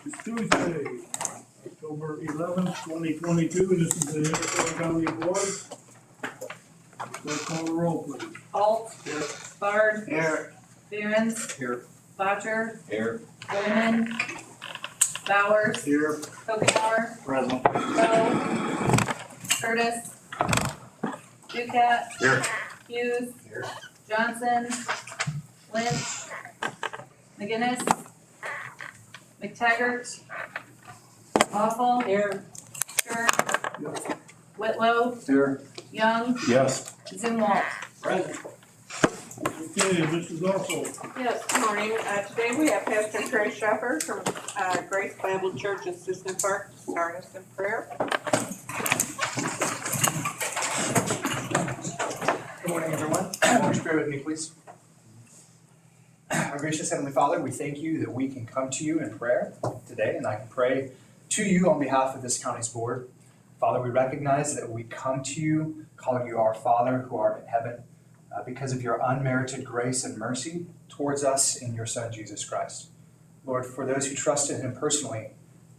It's Tuesday, October 11th, 2022. This is the Iroquois County Board. Clerk call the roll, please. Alt. Here. Bard. Here. Behrens. Here. Bodger. Here. Bowman. Bowers. Here. Okenauer. Present. Bo. Curtis. Ducat. Here. Hughes. Here. Johnson. Lynch. McGinnis. McTaggart. Awful. Here. Sure. Whitlow. Here. Young. Yes. Zumwalt. Present. Okay, Mrs. Awful. Yes, good morning. Today we have Pastor Trey Shepherd from Grace Bible Church in Sisson Park to start us in prayer. Good morning, everyone. Please pray with me, please. Our gracious Heavenly Father, we thank you that we can come to you in prayer today, and I can pray to you on behalf of this county's board. Father, we recognize that we come to you, calling you our Father who art in heaven, because of your unmerited grace and mercy towards us in your Son, Jesus Christ. Lord, for those who trust in him personally,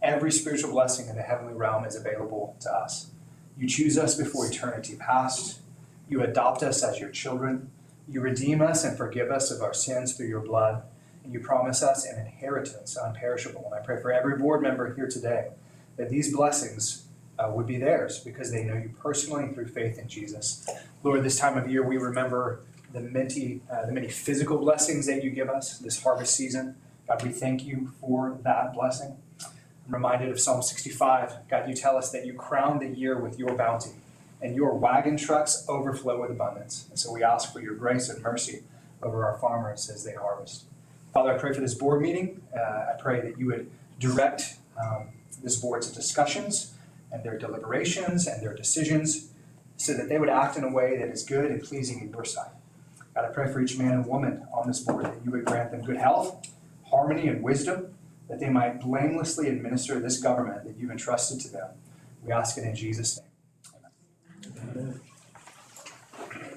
every spiritual blessing in the heavenly realm is available to us. You choose us before eternity past. You adopt us as your children. You redeem us and forgive us of our sins through your blood. And you promise us an inheritance unperishable. And I pray for every board member here today that these blessings would be theirs because they know you personally through faith in Jesus. Lord, this time of year we remember the many physical blessings that you give us this harvest season. God, we thank you for that blessing. I'm reminded of Psalm 65. God, you tell us that you crown the year with your bounty and your wagon trucks overflow with abundance. And so we ask for your grace and mercy over our farmers as they harvest. Father, I pray for this board meeting. I pray that you would direct this board's discussions and their deliberations and their decisions so that they would act in a way that is good and pleasing in your sight. God, I pray for each man and woman on this board that you would grant them good health, harmony, and wisdom, that they might blamelessly administer this government that you've entrusted to them. We ask it in Jesus' name.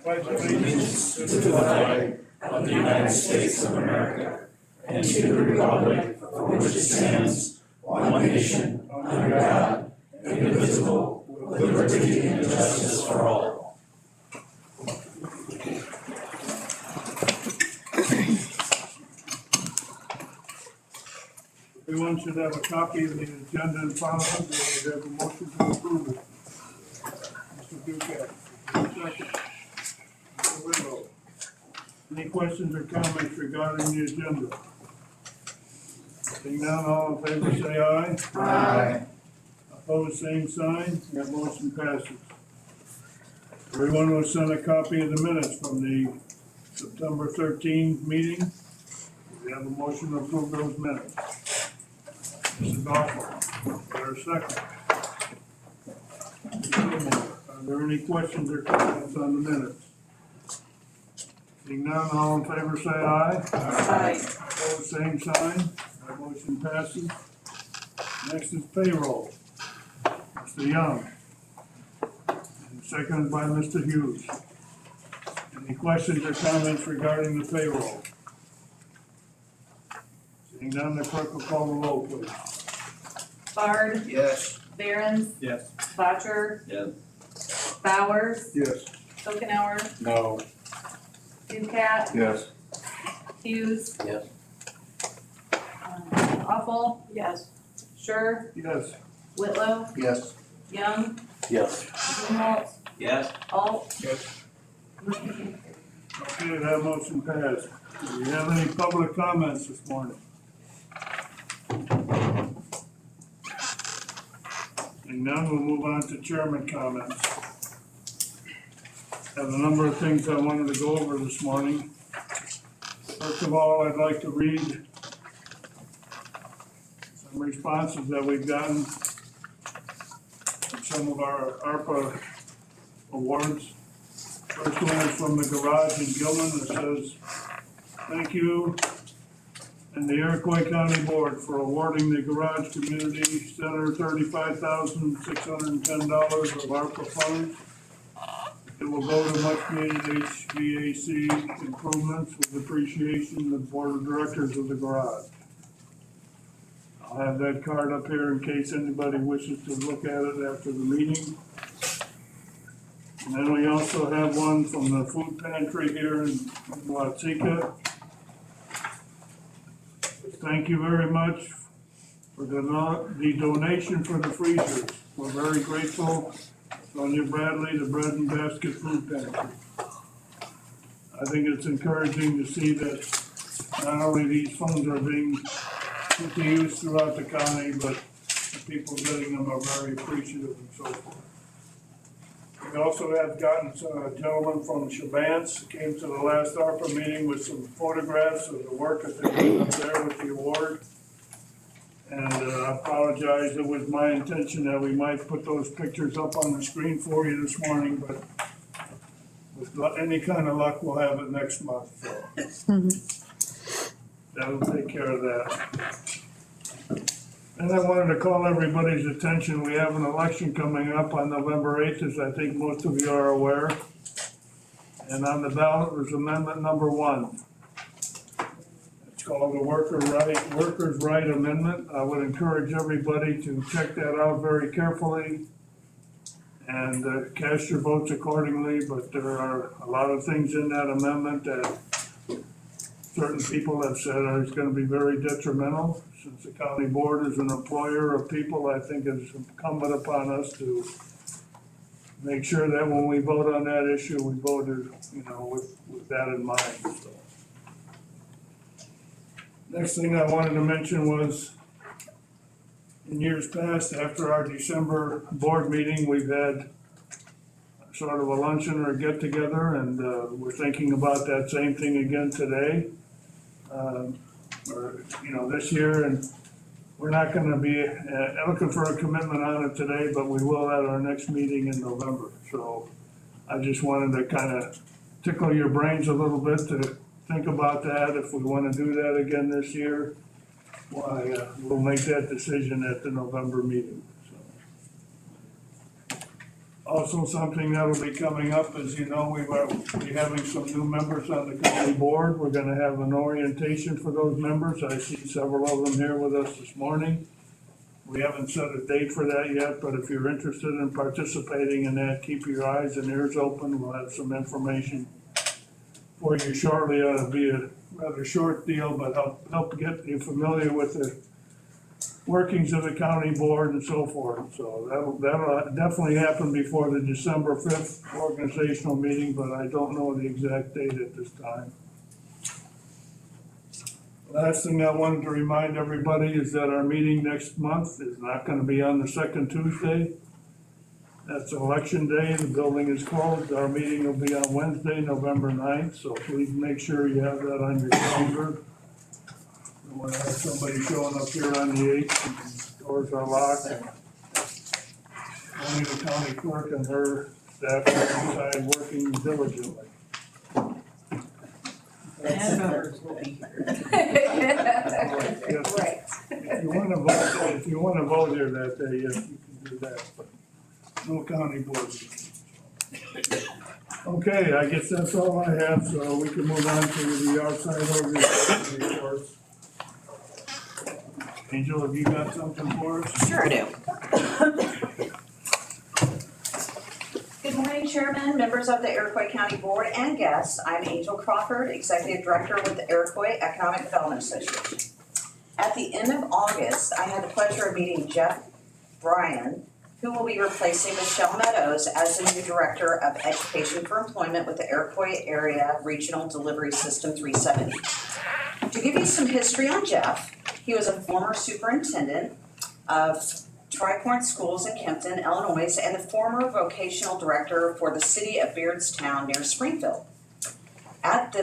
Pledge allegiance to the flag of the United States of America and to the republic for which it stands, one nation, under God, indivisible, with liberty and justice for all. Everyone should have a copy of the agenda in front of them. We have a motion to approve it. Mr. Ducat, second. Mr. Whitlow. Any questions or comments regarding the agenda? Seeing none, all in favor say aye. Aye. Opposed, same sign. That motion passes. Everyone will send a copy of the minutes from the September 13th meeting. We have a motion to approve those minutes. Mrs. Awful, is there a second? Are there any questions or comments on the minutes? Seeing none, all in favor say aye. Aye. Opposed, same sign. That motion passes. Next is payroll. Mr. Young. And seconded by Mr. Hughes. Any questions or comments regarding the payroll? Seeing none, the clerk will call the roll, please. Bard. Yes. Behrens. Yes. Bodger. Yes. Bowers. Yes. Okenauer. No. Ducat. Yes. Hughes. Yes. Awful. Yes. Sure. Yes. Whitlow. Yes. Young. Yes. Zumwalt. Yes. Alt. Yes. Okay, that motion passed. Do you have any public comments this morning? And none, we'll move on to chairman comments. Have a number of things I wanted to go over this morning. First of all, I'd like to read some responses that we've gotten from some of our ARPA awards. First one is from the garage in Gilman that says, "Thank you and the Iroquois County Board for awarding the Garage Community Center $35,610 of ARPA funds. It will go to much needed HVAC improvements with appreciation of the Board of Directors of the Garage." I'll have that card up here in case anybody wishes to look at it after the meeting. And then we also have one from the food pantry here in Watsika. Thank you very much for the donation for the freezers. We're very grateful. Sonia Bradley, the Bread and Basket Food Pantry. I think it's encouraging to see that not only these funds are being put to use throughout the county, but the people getting them are very appreciative and so forth. We also have gotten a gentleman from Shabance, came to the last ARPA meeting with some photographs of the work that they did up there with the award. And I apologize, it was my intention that we might put those pictures up on the screen for you this morning, but with any kind of luck, we'll have it next month, so. That'll take care of that. And I wanted to call everybody's attention, we have an election coming up on November 8th, as I think most of you are aware. And on the ballot was amendment number 1. It's called the Workers' Right Amendment. I would encourage everybody to check that out very carefully and cast your votes accordingly, but there are a lot of things in that amendment that certain people have said are going to be very detrimental. Since the county board is an employer of people, I think it's incumbent upon us to make sure that when we vote on that issue, we voted, with that in mind, so. Next thing I wanted to mention was, in years past, after our December board meeting, we've had sort of a luncheon or a get-together, and we're thinking about that same thing again today. This year, and we're not gonna be looking for a commitment on it today, but we will at our next meeting in November. So I just wanted to kind of tickle your brains a little bit to think about that. If we want to do that again this year, why, we'll make that decision at the November meeting. So. Also, something that'll be coming up, as you know, we will be having some new members on the county board. We're gonna have an orientation for those members. I see several of them here with us this morning. We haven't set a date for that yet, but if you're interested in participating in that, keep your eyes and ears open. We'll have some information for you shortly. It'll be a rather short deal, but help get you familiar with the workings of the county board and so forth. So that'll definitely happen before the December 5th organizational meeting, but I don't know the exact date at this time. Last thing I wanted to remind everybody is that our meeting next month is not going to be on the second Tuesday. That's election day. The building is closed. Our meeting will be on Wednesday, November 9th, so please make sure you have that on your calendar. We want to have somebody showing up here on the 8th, and the doors are locked. Only the county clerk and her staff are inside working diligently. And members will be here. Yes, Right. if you want to vote here that day, yes, you can do that, but no county board. Okay, I guess that's all I have, so we can move on to the outside organization reports. Angel, have you got something for us? Sure do. Good morning, Chairman, members of the Iroquois County Board, and guests. I'm Angel Crawford, Executive Director with the Iroquois Economic Development Association. At the end of August, I had the pleasure of meeting Jeff Bryan, who will be replacing Michelle Meadows as the new Director of Education for Employment with the Iroquois Area Regional Delivery System 370. To give you some history on Jeff, he was a former superintendent of Tri-Point Schools in Kempton, Illinois, and the former vocational director for the city of Beardstown near Springfield. At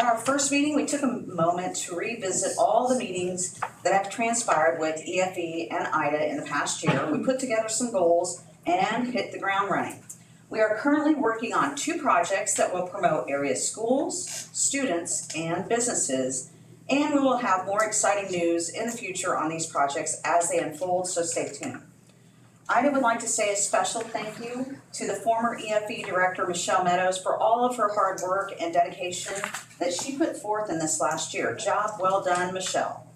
our first meeting, we took a moment to revisit all the meetings that have transpired with EFE and IDA in the past year. We put together some goals and hit the ground running. We are currently working on 2 projects that will promote area schools, students, and businesses, and we will have more exciting news in the future on these projects as they unfold, so stay tuned. I would like to say a special thank you to the former EFE Director, Michelle Meadows, for all of her hard work and dedication that she put forth in this last year. Job well done, Michelle.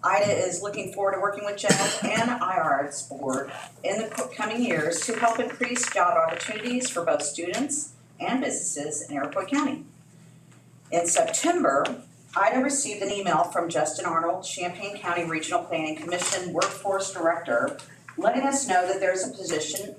IDA is looking forward to working with Jeff and IR's board in the coming years to help increase job opportunities for both students and businesses in Iroquois County. In September, IDA received an email from Justin Arnold, Champaign County Regional Planning Commission Workforce Director, letting us know that there's a position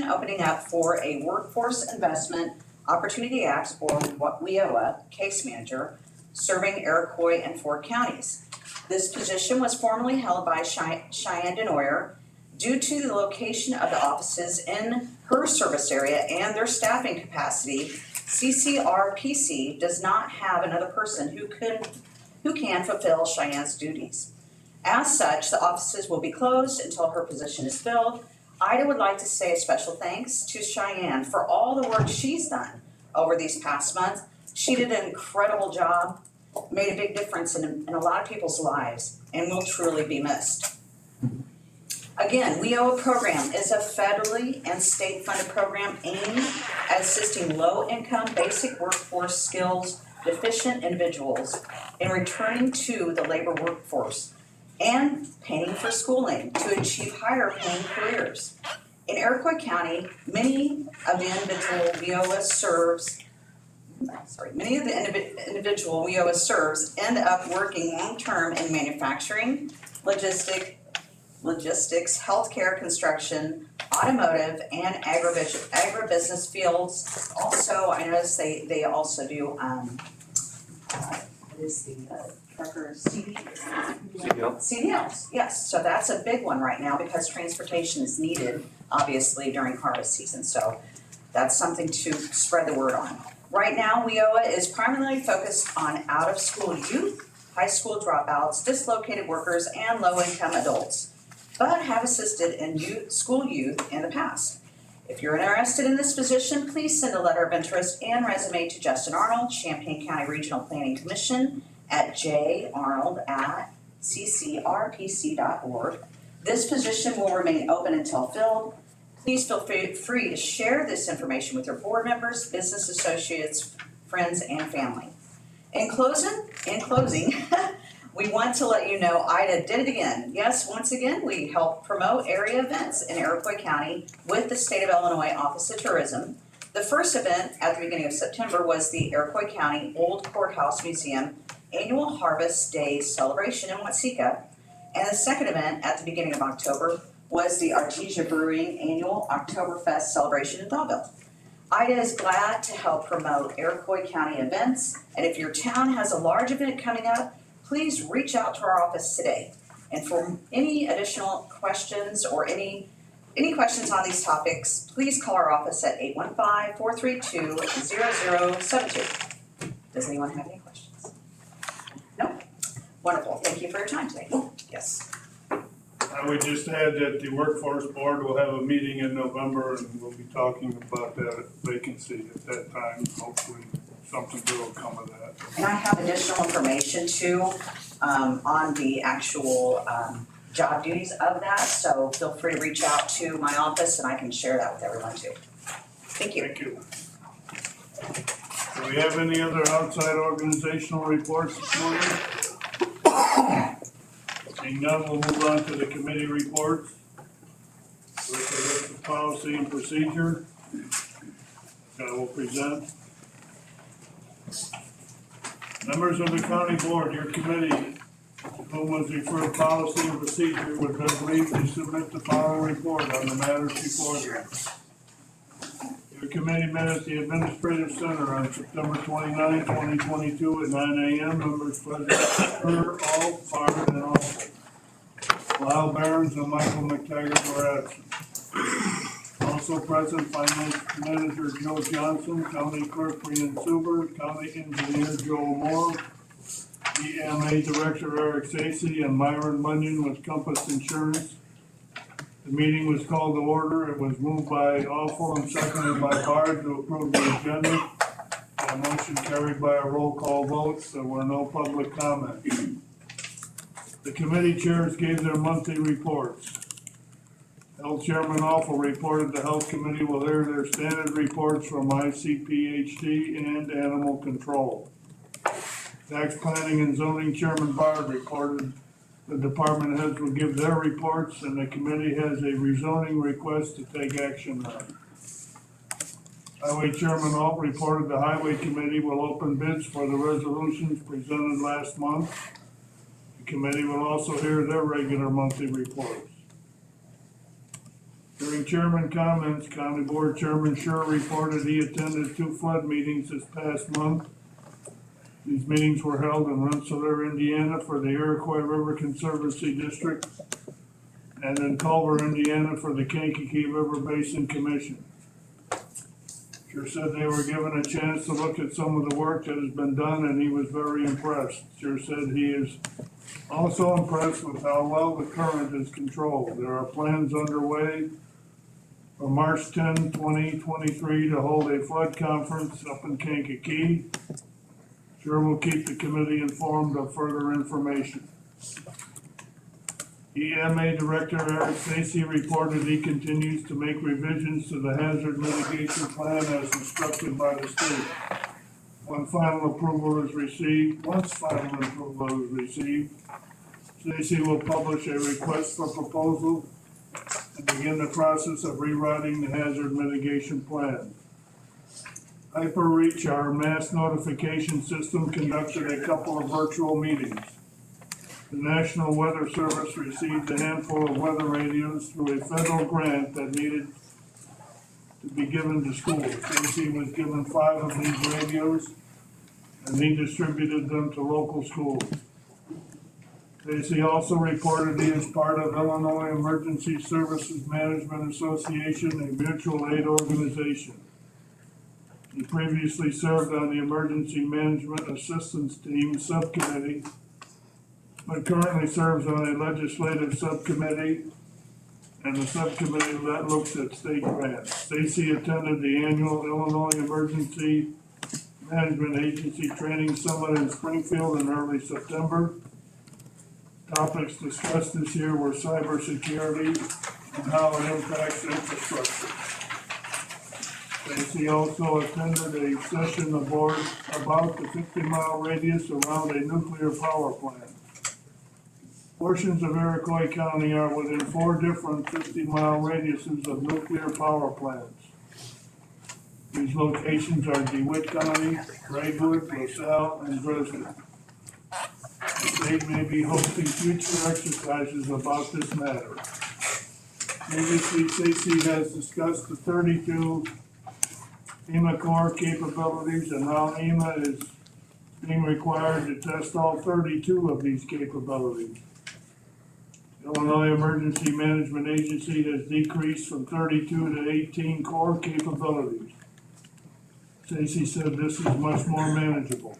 opening up for a Workforce Investment Opportunity Act, or WIOA, case manager, serving Iroquois and Ford counties. This position was formerly held by Cheyenne Denoyer. Due to the location of the offices in her service area and their staffing capacity, CCRPC does not have another person who can fulfill Cheyenne's duties. As such, the offices will be closed until her position is filled. IDA would like to say a special thanks to Cheyenne for all the work she's done over these past months. She did an incredible job, made a big difference in a lot of people's lives, and will truly be missed. Again, WIOA program is a federally and state-funded program aimed at assisting low-income, basic workforce skills deficient individuals in returning to the labor workforce and paying for schooling to achieve higher paying careers. In Iroquois County, many of the individual WIOA serves end up working long-term in manufacturing, logistics, healthcare, construction, automotive, and agribusiness fields. Also, I noticed they also do, what is the truckers? CDLs, yes. So that's a big one right now because transportation is needed, obviously, during harvest season. So that's something to spread the word on. Right now, WIOA is primarily focused on out-of-school youth, high school dropouts, dislocated workers, and low-income adults, but have assisted in school youth in the past. If you're interested in this position, please send a letter of interest and resume to Justin Arnold, Champaign County Regional Planning Commission at jarnold@ccrpc.org. This position will remain open until filled. Please feel free to share this information with your board members, business associates, friends, and family. In closing, we want to let you know IDA did it again. Yes, once again, we help promote area events in Iroquois County with the State of Illinois Office of Tourism. The first event at the beginning of September was the Iroquois County Old Courthouse Museum Annual Harvest Days Celebration in Watseka. And the second event at the beginning of October was the Artesia Brewing Annual Oktoberfest Celebration in Thawville. IDA is glad to help promote Iroquois County events, and if your town has a large event coming up, please reach out to our office today. And for any additional questions or any questions on these topics, please call our office at 815-432-0072. Does anyone have any questions? No? Wonderful. Thank you for your time today. Yes. I would just add that the workforce board will have a meeting in November and we'll be talking about that vacancy at that time. Hopefully something good will come of that. And I have additional information too, on the actual, job duties of that, so feel free to reach out to my office and I can share that with everyone too. Thank you. Thank you. Do we have any other outside organizational reports this morning? Seeing none, we'll move on to the committee reports. With the policy and procedure, I will present. Members of the county board, your committee, to whom was referred policy and procedure, would beg leave to submit the following report on the matters before them. Your committee met at the Administrative Center on September 29, 2022 at 9 a.m. Members present were all Farmer and Alford. Lyle Barons and Michael McTaggart were absent. Also present, Finance Manager Joe Johnson, County Clerk Brian Suber, County Engineer Joe Moore, EMA Director Eric Stacy, and Myron Bunyan with Compass Insurance. The meeting was called to order. It was moved by Awful and seconded by Bard to approve the agenda. A motion carried by a roll call vote. There were no public comments. The committee chairs gave their monthly reports. Health Chairman Awful reported the Health Committee will hear their standard reports from ICPHD and Animal Control. Tax Planning and Zoning Chairman Bard reported The department heads will give their reports, and the committee has a rezoning request to take action on. Highway Chairman Alt reported the Highway Committee will open bids for the resolutions presented last month. The committee will also hear their regular monthly reports. During chairman comments, County Board Chairman Scher reported he attended 2 flood meetings this past month. These meetings were held in Rensselaer, Indiana for the Iroquois River Conservancy District and in Culver, Indiana for the Kankakee River Basin Commission. Scher said they were given a chance to look at some of the work that has been done, and he was very impressed. Scher said he is also impressed with how well the current is controlled. There are plans underway for March 10, 2023 to hold a flood conference up in Kankakee. Scher will keep the committee informed of further information. EMA Director Eric Stacy reported he continues to make revisions to the hazard mitigation plan as instructed by the state. Once final approval is received, Stacy will publish a request for proposal and begin the process of rewriting the hazard mitigation plan. HyperReach, our mass notification system, conducted a couple of virtual meetings. The National Weather Service received a handful of weather radios through a federal grant that needed to be given to schools. Stacy was given 5 of these radios, and he distributed them to local schools. Stacy also reported he is part of Illinois Emergency Services Management Association, a mutual aid organization. He previously served on the Emergency Management Assistance Team Subcommittee, but currently serves on a legislative subcommittee and the subcommittee that looks at state grants. Stacy attended the annual Illinois Emergency Management Agency Training Summit in Springfield in early September. Topics discussed this year were cybersecurity and how it impacts infrastructure. Stacy also attended a session aboard about the 50-mile radius around a nuclear power plant. Portions of Iroquois County are within 4 different 50-mile radiuses of nuclear power plants. These locations are DeWitt County, Braidwood, LaSalle, and Dresden. The state may be hosting future exercises about this matter. Previously, Stacy has discussed the 32 FEMA core capabilities and how FEMA is being required to test all 32 of these capabilities. Illinois Emergency Management Agency has decreased from 32 to 18 core capabilities. Stacy said this is much more manageable.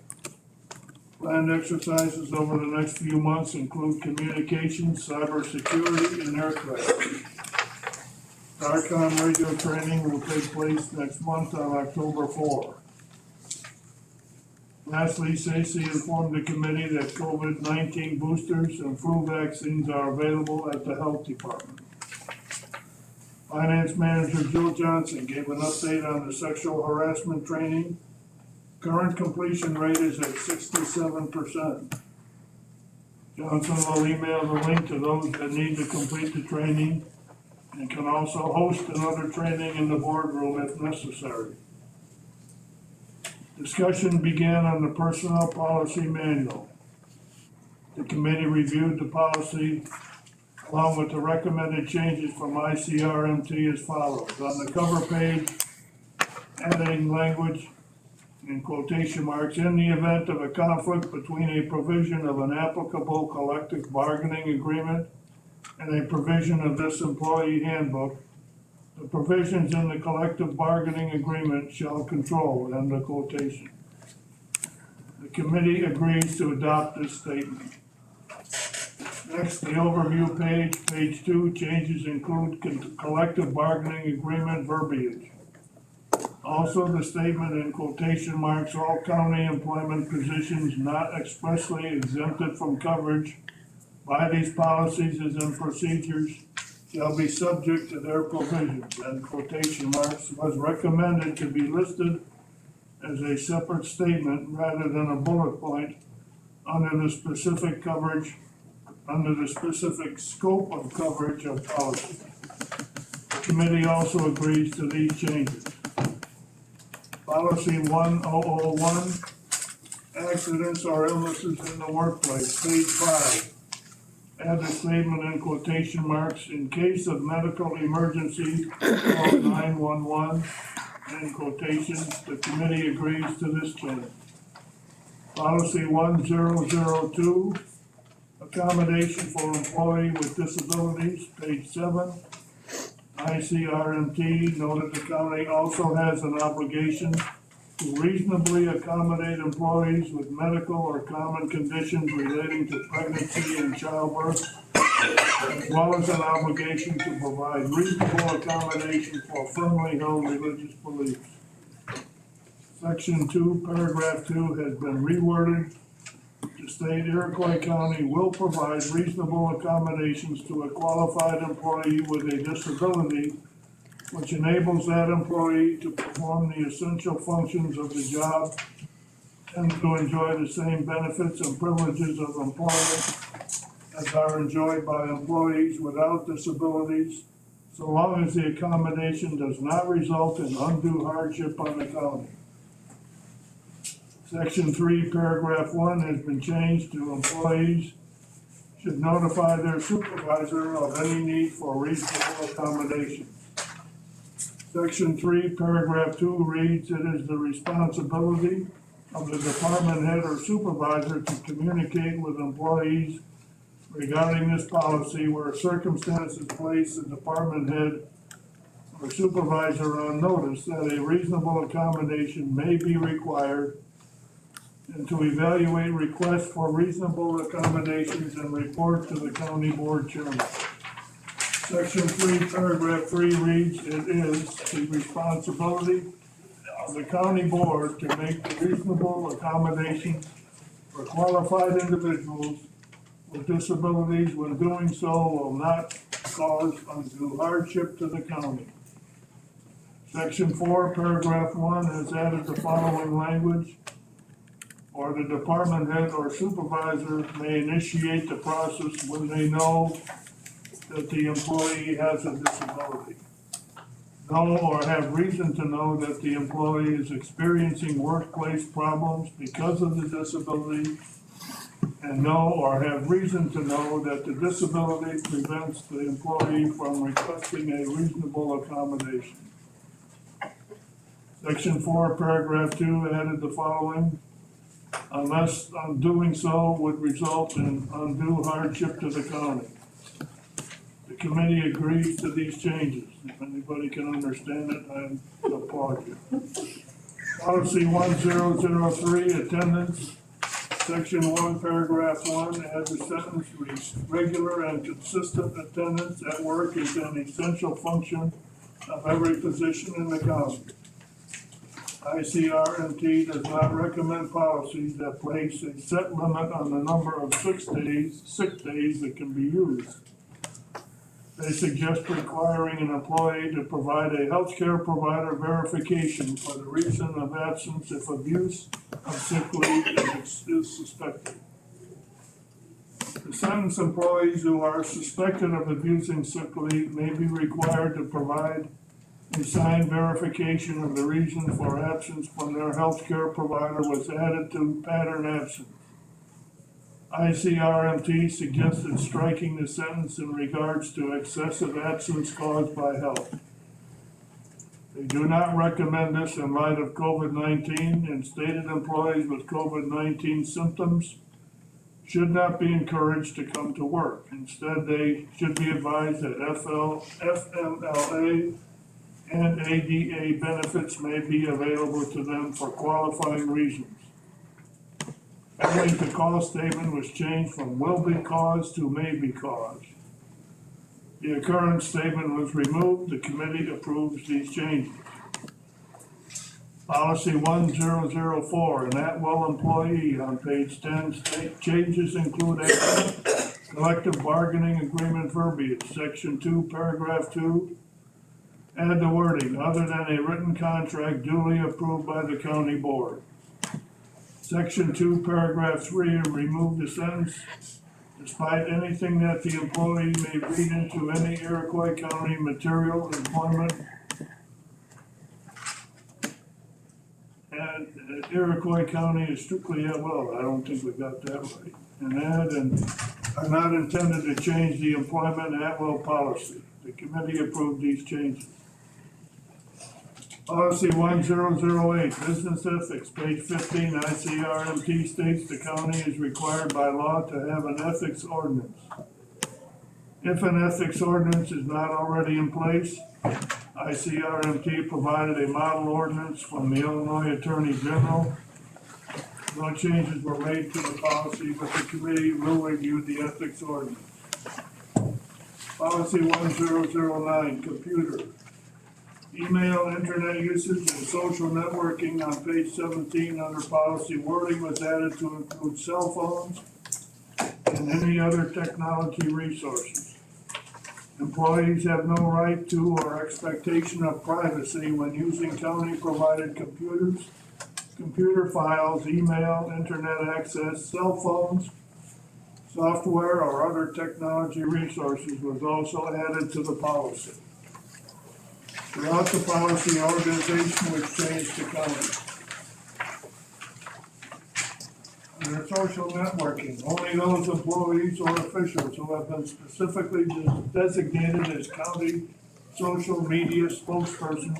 Planned exercises over the next few months include communications, cybersecurity, and aircraft. STARCOM radio training will take place next month on October 4. Lastly, Stacy informed the committee that COVID-19 boosters and flu vaccines are available at the health department. Finance Manager Jill Johnson gave an update on the sexual harassment training. Current completion rate is at 67%. Johnson will email the link to those that need to complete the training and can also host another training in the boardroom if necessary. Discussion began on the Personnel Policy Manual. The committee reviewed the policy along with the recommended changes from ICRMT as follows. On the cover page, adding language in quotation marks, in the event of a conflict between a provision of an applicable collective bargaining agreement and a provision of this employee handbook, the provisions in the collective bargaining agreement shall control, end of quotation. The committee agrees to adopt this statement. Next, the overview page, page 2, changes include collective bargaining agreement verbiage. Also, the statement in quotation marks, all county employment positions not expressly exempted from coverage by these policies and procedures shall be subject to their provisions, and quotation marks, was recommended to be listed as a separate statement rather than a bullet point under the specific coverage under the specific scope of coverage of policy. The committee also agrees to these changes. Policy 1001, accidents or illnesses in the workplace, page 5. Add the statement in quotation marks, in case of medical emergency, call 911, in quotations. The committee agrees to this change. Policy 1002, accommodation for employee with disabilities, page 7. ICRMT noted the county also has an obligation to reasonably accommodate employees with medical or common conditions relating to pregnancy and childbirth, as well as an obligation to provide reasonable accommodation for firmly held religious beliefs. Section 2, paragraph 2 has been reworded to state Iroquois County will provide reasonable accommodations to a qualified employee with a disability which enables that employee to perform the essential functions of the job and to enjoy the same benefits and privileges of employment as are enjoyed by employees without disabilities, so long as the accommodation does not result in undue hardship on the county. Section 3, paragraph 1 has been changed to employees should notify their supervisor of any need for reasonable accommodation. Section 3, paragraph 2 reads, it is the responsibility of the department head or supervisor to communicate with employees regarding this policy where circumstances place the department head or supervisor on notice that a reasonable accommodation may be required, and to evaluate requests for reasonable accommodations and report to the county board chairman. Section 3, paragraph 3 reads, it is the responsibility of the county board to make reasonable accommodations for qualified individuals with disabilities when doing so will not cause undue hardship to the county. Section 4, paragraph 1 has added the following language, or the department head or supervisor may initiate the process when they know that the employee has a disability. Know or have reason to know that the employee is experiencing workplace problems because of the disability, and know or have reason to know that the disability prevents the employee from requesting a reasonable accommodation. Section 4, paragraph 2 added the following, unless doing so would result in undue hardship to the county. The committee agrees to these changes. If anybody can understand it, I applaud you. Policy 1003, attendance, section 1, paragraph 1, adds a sentence reads, regular and consistent attendance at work is an essential function of every position in the county. ICRMT does not recommend policies that place a set limit on the number of sick days that can be used. They suggest requiring an employee to provide a healthcare provider verification for the reason of absence if abuse of sick leave is suspected. The sentence, employees who are suspected of abusing sick leave may be required to provide a signed verification of the reason for absence when their healthcare provider was added to pattern absence. ICRMT suggested striking the sentence in regards to excessive absence caused by health. They do not recommend this in light of COVID-19, and stated employees with COVID-19 symptoms should not be encouraged to come to work. Instead, they should be advised that FMLA and ADA benefits may be available to them for qualifying reasons. Finally, the call statement was changed from will be caused to may be caused. The occurrence statement was removed. The committee approves these changes. Policy 1004, an at-will employee on page 10, state changes include a collective bargaining agreement verbiage, section 2, paragraph 2. Add the wording, other than a written contract duly approved by the county board. Section 2, paragraph 3, remove the sentence, despite anything that the employee may read into any Iroquois County material, employment, and Iroquois County is strictly at will. I don't think we got that right. And are not intended to change the employment at will policy. The committee approved these changes. Policy 1008, business ethics, page 15, ICRMT states the county is required by law to have an ethics ordinance. If an ethics ordinance is not already in place, ICRMT provided a model ordinance from the Illinois Attorney General. No changes were made to the policy, but the committee will review the ethics ordinance. Policy 1009, computer. Email, internet usage, and social networking on page 17 under policy wording was added to include cell phones and any other technology resources. Employees have no right to or expectation of privacy when using county-provided computers, computer files, email, internet access, cell phones, software, or other technology resources was also added to the policy. Throughout the policy, organization was changed to county. Under social networking, only those employees or officials who have been specifically designated as county social media spokespersons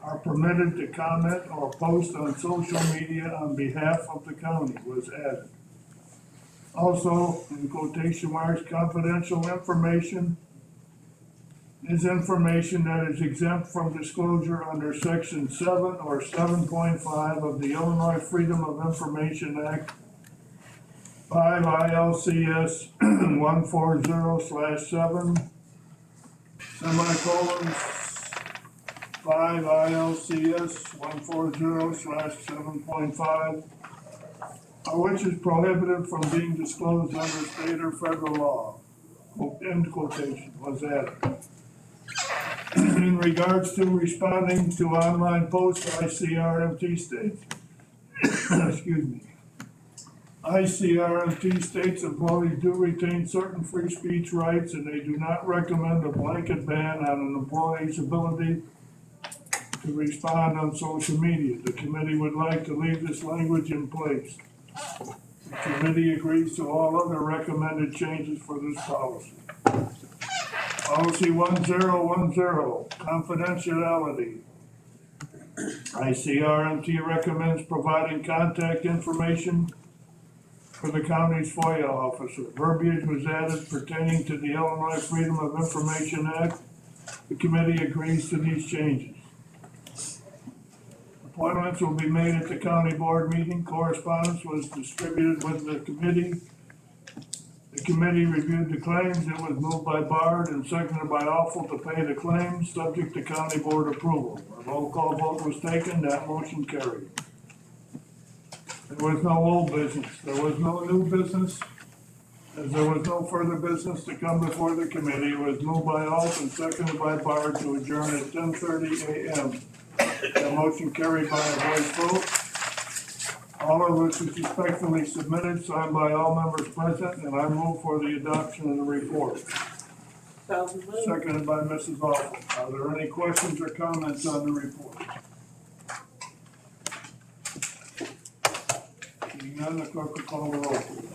are permitted to comment or post on social media on behalf of the county was added. Also, in quotation marks, confidential information is information that is exempt from disclosure under section 7 or 7.5 of the Illinois Freedom of Information Act, 5 ILCS 140/7, semicolons, 5 ILCS 140/7.5, which is prohibited from being disclosed under state or federal law, end quotation, was added. In regards to responding to online posts, ICRMT states, excuse me, ICRMT states employees do retain certain free speech rights and they do not recommend a blanket ban on an employee's ability to respond on social media. The committee would like to leave this language in place. The committee agrees to all other recommended changes for this policy. Policy 1010, confidentiality. ICRMT recommends providing contact information for the county's FOIA officer. Verbiage was added pertaining to the Illinois Freedom of Information Act. The committee agrees to these changes. Appointments will be made at the county board meeting. Correspondence was distributed with the committee. The committee reviewed the claims. It was moved by Bard and seconded by Awful to pay the claims, subject to county board approval. A roll call vote was taken. That motion carried. There was no old business. There was no new business. As there was no further business to come before the committee, it was moved by Alt and seconded by Bard to adjourn at 10:30 a.m. The motion carried by a voice vote. All of which is respectfully submitted, signed by all members present, and I move for the adoption of the report. Seconded by Mrs. Awful. Are there any questions or comments on the report? Seeing none, the clerk will call the roll, please.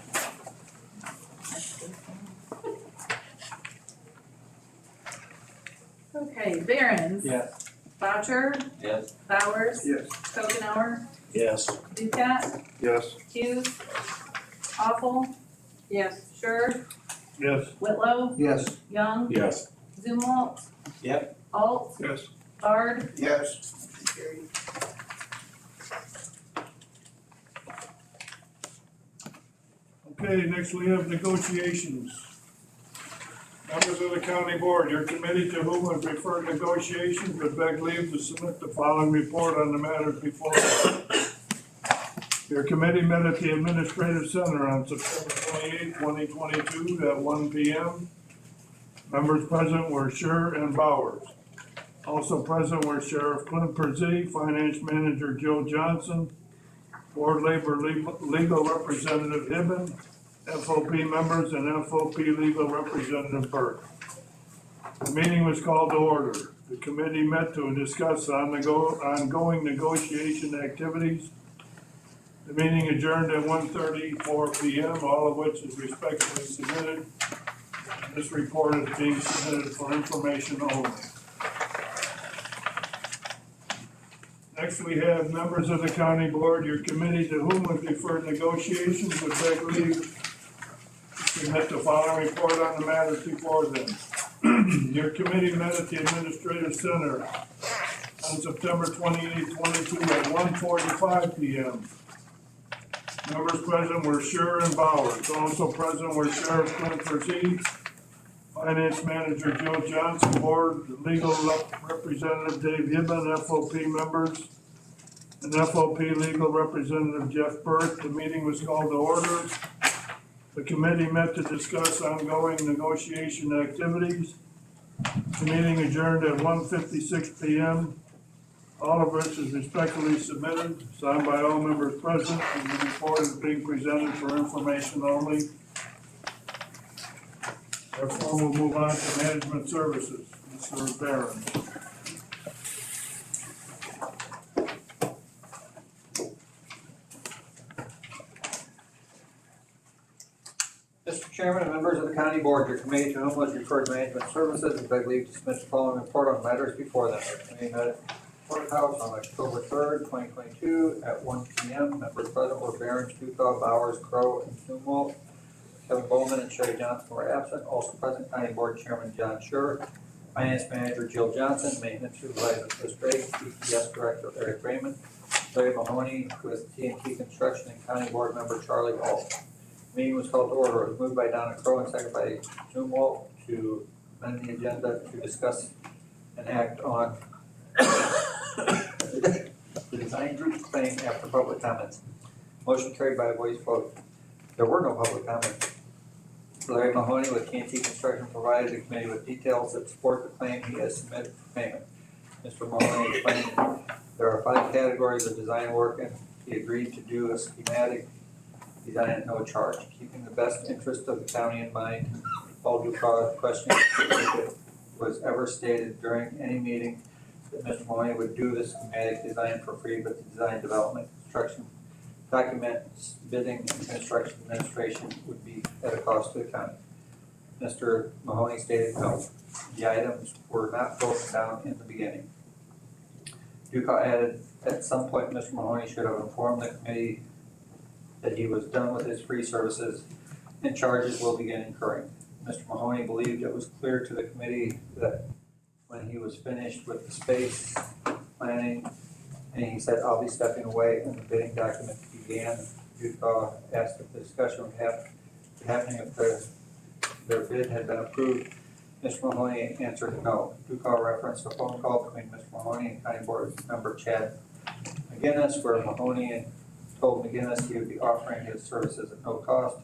Okay, Behrens. Yes. Boucher. Yes. Bowers. Yes. Schopenhauer. Yes. Ducat. Yes. Hughes. Awful. Yes. Sure. Yes. Whitlow. Yes. Young. Yes. Zumwalt. Yep. Alt. Yes. Bard. Yes. Okay, next we have negotiations. Members of the county board, your committee to whom have referred negotiations would beg leave to submit the following report on the matters before us. Your committee met at the Administrative Center on September 28, 2022 at 1 p.m. Members present were Scher and Bowers. Also present were Sheriff Clint Perzee, Finance Manager Joe Johnson, Board Labor Legal Representative Hibben, FOP members, and FOP legal representative Burke. The meeting was called to order. The committee met to discuss ongoing negotiation activities. The meeting adjourned at 1:34 p.m., all of which is respectfully submitted. This report is being submitted for information only. Next, we have members of the county board. Your committee to whom was referred negotiations would beg leave to submit the following report on the matters before them. Your committee met at the Administrative Center on September 28, 22 at 1:45 p.m. Members present were Scher and Bowers. Also present were Sheriff Clint Verzee, Finance Manager Joe Johnson, Board Legal Representative Dave Hibben, FOP members, and FOP Legal Representative Jeff Burke. The meeting was called to order. The committee met to discuss ongoing negotiation activities. The meeting adjourned at 1:56 p.m. All of which is respectfully submitted, signed by all members present, and the report is being presented for information only. Therefore, we'll move on to management services. Mr. Barron. Mr. Chairman and members of the county board, your committee to whom was referred management services and beg leave to submit the following report on matters before them. Your committee met at Courthouse on October 3rd, 2022 at 1 p.m. Members present were Barron, Duca, Bowers, Crow, and Zumwalt. Kevin Bowman and Sherry Johnson were absent. Also present, County Board Chairman John Scher, Finance Manager Jill Johnson, Maintenance Supervisor Chris Drake, EPS Director Eric Raymond, Larry Mahoney with TNT Construction, and County Board Member Charlie Hall. Meeting was called to order. It was moved by Donna Crow and seconded by Zumwalt to amend the agenda to discuss and act on the design group claim after public comments. Motion carried by a voice vote. There were no public comments. Larry Mahoney with TNT Construction provided the committee with details that support the claim he has submitted for payment. Mr. Mahoney explained there are 5 categories of design work, and he agreed to do a schematic design at no charge, keeping the best interest of the county in mind. All due question if it was ever stated during any meeting that Mr. Mahoney would do the schematic design for free, but the design development, construction documents, bidding, and construction administration would be at a cost to the county. Mr. Mahoney stated no. The items were not broken down in the beginning. Duca added, at some point, Mr. Mahoney should have informed the committee that he was done with his free services and charges will begin incurring. Mr. Mahoney believed it was clear to the committee that when he was finished with the space planning, and he said, I'll be stepping away, and the bidding document began. Duca asked if the discussion would happening if their bid had been approved. Mr. Mahoney answered no. Duca referenced a phone call between Mr. Mahoney and County Board Member Chad McGinnis, where Mahoney told McGinnis he would be offering his services at no cost.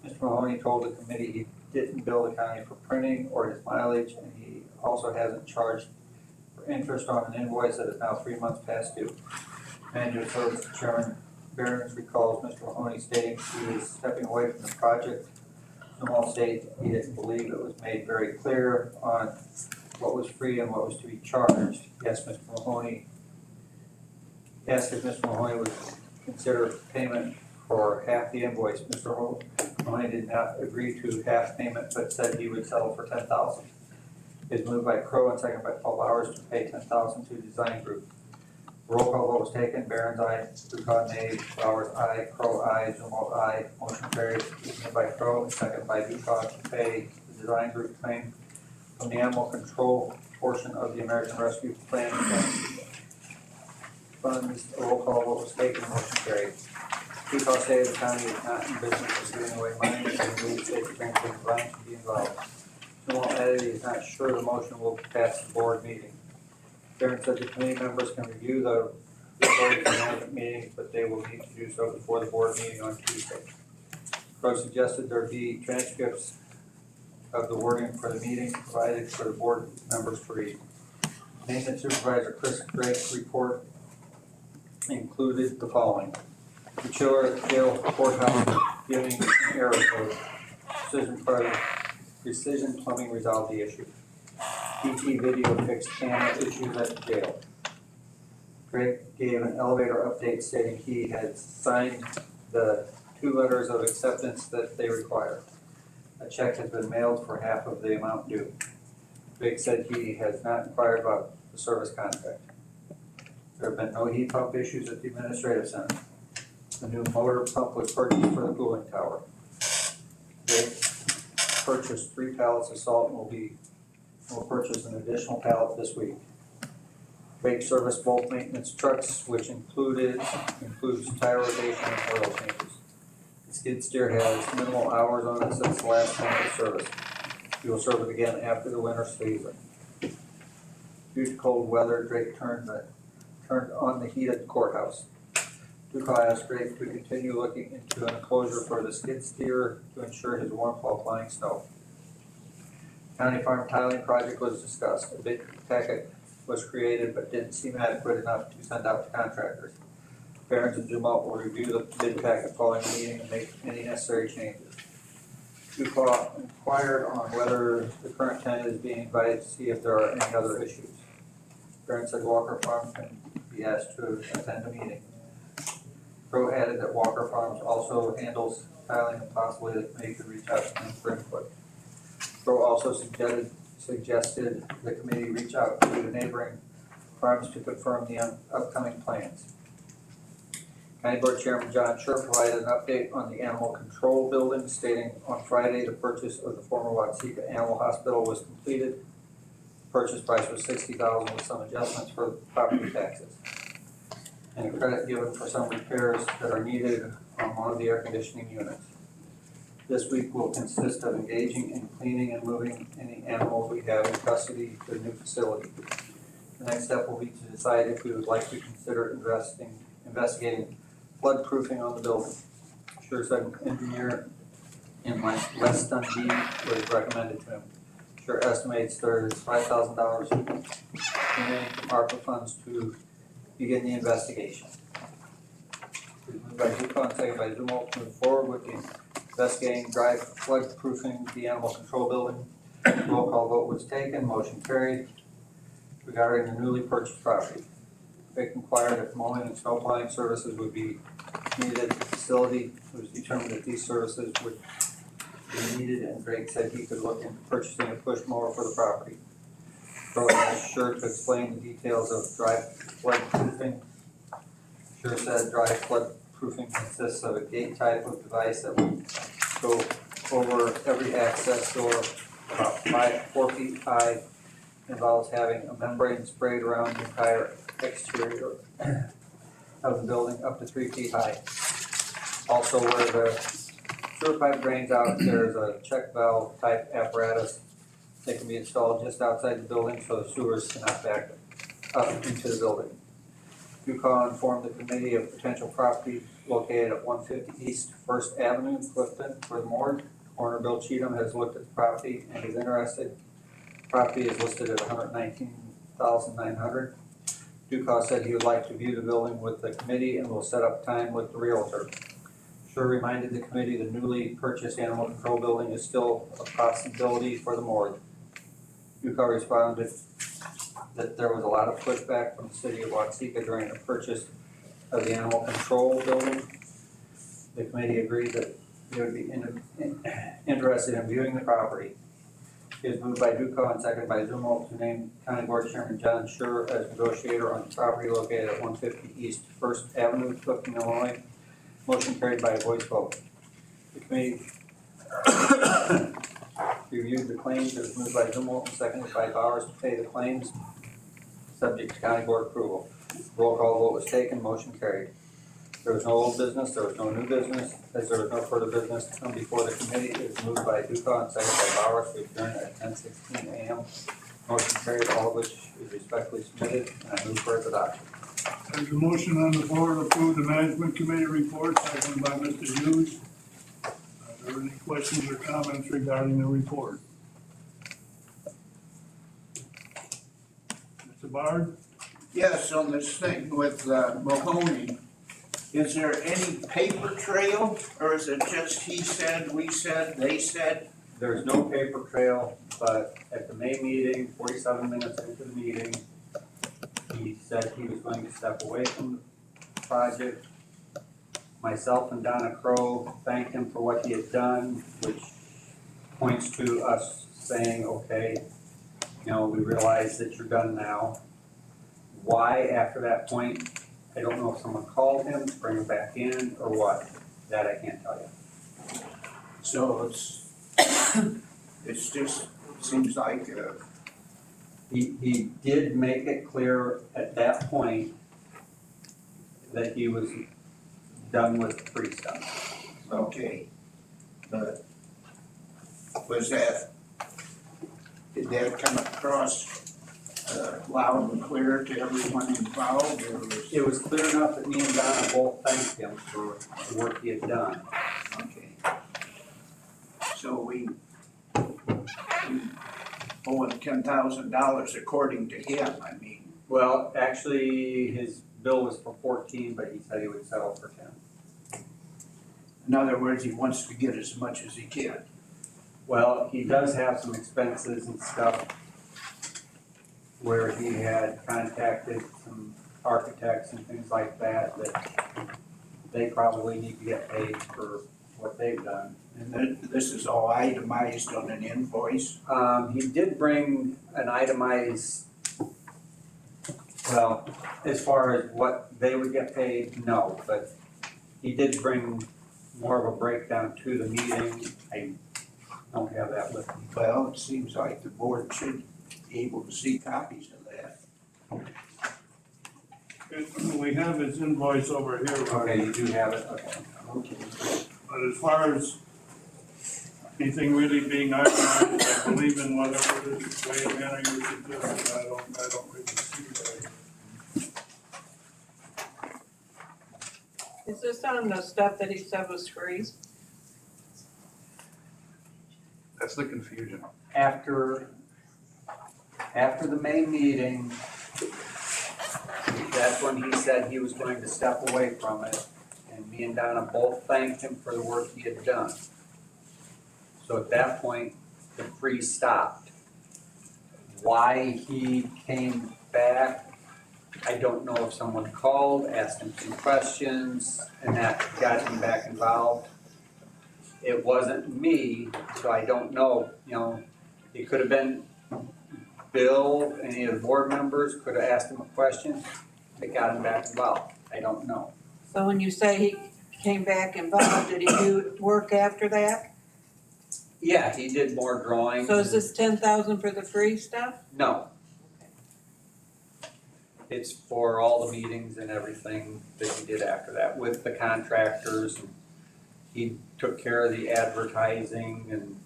Mr. Mahoney told the committee he didn't bill the county for printing or his mileage, and he also hasn't charged for interest on an invoice that is now 3 months past due. Manager Service Chairman Barron recalls Mr. Mahoney stating he was stepping away from the project. Zumwalt stated he didn't believe it was made very clear on what was free and what was to be charged. He asked if Mr. Mahoney would consider payment for half the invoice. Mr. Mahoney did not agree to half payment, but said he would settle for $10,000. It was moved by Crow and seconded by Paul Bowers to pay $10,000 to Design Group. Roll call vote was taken. Barron's aye, Duca nay, Bowers aye, Crow aye, Zumwalt aye. Motion carried. Moved by Crow and seconded by Duca to pay the Design Group claim from the animal control portion of the American Rescue Plan funds. A roll call vote was taken. Motion carried. Duca stated the county is not in business of giving away money, and the state transport Brian should be involved. Zumwalt added he is not sure the motion will pass the board meeting. Barron said the committee members can review the recording from management meetings, but they will need to do so before the board meeting on Tuesday. Crow suggested there be transcripts of the wording for the meeting provided for the board members to read. Maintenance Supervisor Chris Drake's report included the following: the Chiller Jail Courthouse giving error code. Precision Plumbing resolved the issue. PT Video fixed camera issues at the jail. Greg gave an elevator update stating he had signed the 2 letters of acceptance that they require. A check has been mailed for half of the amount due. Greg said he has not inquired about the service contract. There have been no heat pump issues at the administrative center. The new motor pump was purchased for the cooling tower. Greg purchased 3 pallets of salt and will purchase an additional pallet this week. Greg serviced both maintenance trucks, which includes tire rotation and oil changes. The skid steer has minimal hours on it since the last time it was serviced. He will serve it again after the winter season. Due to cold weather, Drake turned on the heat at the courthouse. Ducal asked Drake to continue looking into an enclosure for the skid steer to ensure his warmth while applying snow. County farm tiling project was discussed. A bid packet was created but didn't seem adequate enough to send out to contractors. Barons and Dumont will review the bid packet following the meeting and make any necessary changes. Ducal inquired on whether the current tenant is being invited to see if there are any other issues. Barron said Walker Farm can be asked to attend the meeting. Crowe added that Walker Farms also handles tiling and possibly the committee could reach out to them for input. Crowe also suggested the committee reach out to the neighboring farms to confirm the upcoming plans. County Board Chairman John Scher provided an update on the animal control building, stating on Friday the purchase of the former Watseka Animal Hospital was completed. Purchase price was $60,000 with some adjustments for property taxes, and a credit given for some repairs that are needed on one of the air conditioning units. This week will consist of engaging in cleaning and moving any animals we have in custody to the new facility. The next step will be to decide if we would like to consider investigating flood proofing on the building. Sure said an engineer in West Dundee was recommended to him. Sure estimates there's $5,000 remaining from ARPA funds to begin the investigation. Moved by Ducal and seconded by Zumwalt to move forward with the investigating dry flood proofing the animal control building. Roll call vote was taken, motion carried. Regarding the newly purchased property, Vic inquired if mowing and snow plowing services would be needed at the facility. It was determined that these services would be needed, and Drake said he could look into purchasing a push mower for the property. Crowe asked Scher to explain the details of dry flood proofing. Scher said dry flood proofing consists of a gate type of device that will go over every access door about 4 feet high. Involves having a membrane sprayed around the entire exterior of the building up to 3 feet high. Also, where the sewer pipe drains out, there's a check valve type apparatus that can be installed just outside the building so the sewers cannot back up into the building. Ducal informed the committee of potential property located at 150 East First Avenue, Clifton, for the morgue. Coroner Bill Cheatham has looked at the property and is interested. Property is listed at $119,900. Ducal said he would like to view the building with the committee and will set up time with the realtor. Scher reminded the committee the newly purchased animal control building is still a possibility for the morgue. Ducal responded that there was a lot of pushback from the city of Watseka during the purchase of the animal control building. The committee agreed that they would be interested in viewing the property. It is moved by Ducal and seconded by Zumwalt to name County Board Chairman John Scher as negotiator on the property located at 150 East First Avenue, Clifton, Illinois. Motion carried by a voice vote. The committee reviewed the claims. It was moved by Zumwalt and seconded by Bowers to pay the claims, subject to County Board approval. Roll call vote was taken. Motion carried. There was no old business, there was no new business. As there was no further business to come before the committee, it was moved by Ducal and seconded by Bowers to adjourn at 10:16 a.m. Motion carried, all of which is respectfully submitted, and I move for its adoption. There's a motion on the floor to approve the management committee report, seconded by Mr. Hughes. Are there any questions or comments regarding the report? Mr. Bard? Yes, on this thing with Mahoney, Is there any paper trail, or is it just he said, we said, they said? There's no paper trail, but at the May meeting, 47 minutes into the meeting, he said he was going to step away from the project. Myself and Donna Crowe thanked him for what he had done, which points to us saying, okay, you know, we realize that you're done now. Why after that point, I don't know if someone called him to bring him back in or what. That I can't tell you. So it's just, seems like, He did make it clear at that point that he was done with the free stuff. okay. But was that, did that come across loud and clear to everyone involved, or was? It was clear enough that me and Donna both thanked him for the work he had done. Okay. So we owe him $10,000 according to him, I mean. Well, actually, his bill was for 14, but he said he would settle for 10. In other words, he wants to get as much as he can. Well, he does have some expenses and stuff where he had contacted some architects and things like that, that they probably need to get paid for what they've done. And then this is all itemized on an invoice. He did bring an itemized, well, as far as what they would get paid, no, but he did bring more of a breakdown to the meeting. I don't have that with me. Well, it seems like the board should be able to see copies of that. We have his invoice over here, Okay, Roger. you do have it, okay. Okay. But as far as anything really being itemized, I believe in whatever the way of manner you suggested, I don't really see that. Is this on the stuff that he said was free? That's the confusion. After the May meeting, that's when he said he was going to step away from it. And me and Donna both thanked him for the work he had done. So at that point, the freeze stopped. Why he came back, I don't know if someone called, asked him some questions, and that got him back involved. It wasn't me, so I don't know, you know, it could have been Bill, any of the board members could have asked him a question that got him back involved. I don't know. So when you say he came back involved, did he do work after that? Yeah, he did more drawings. So is this 10,000 for the free stuff? No. It's for all the meetings and everything that he did after that with the contractors. He took care of the advertising and,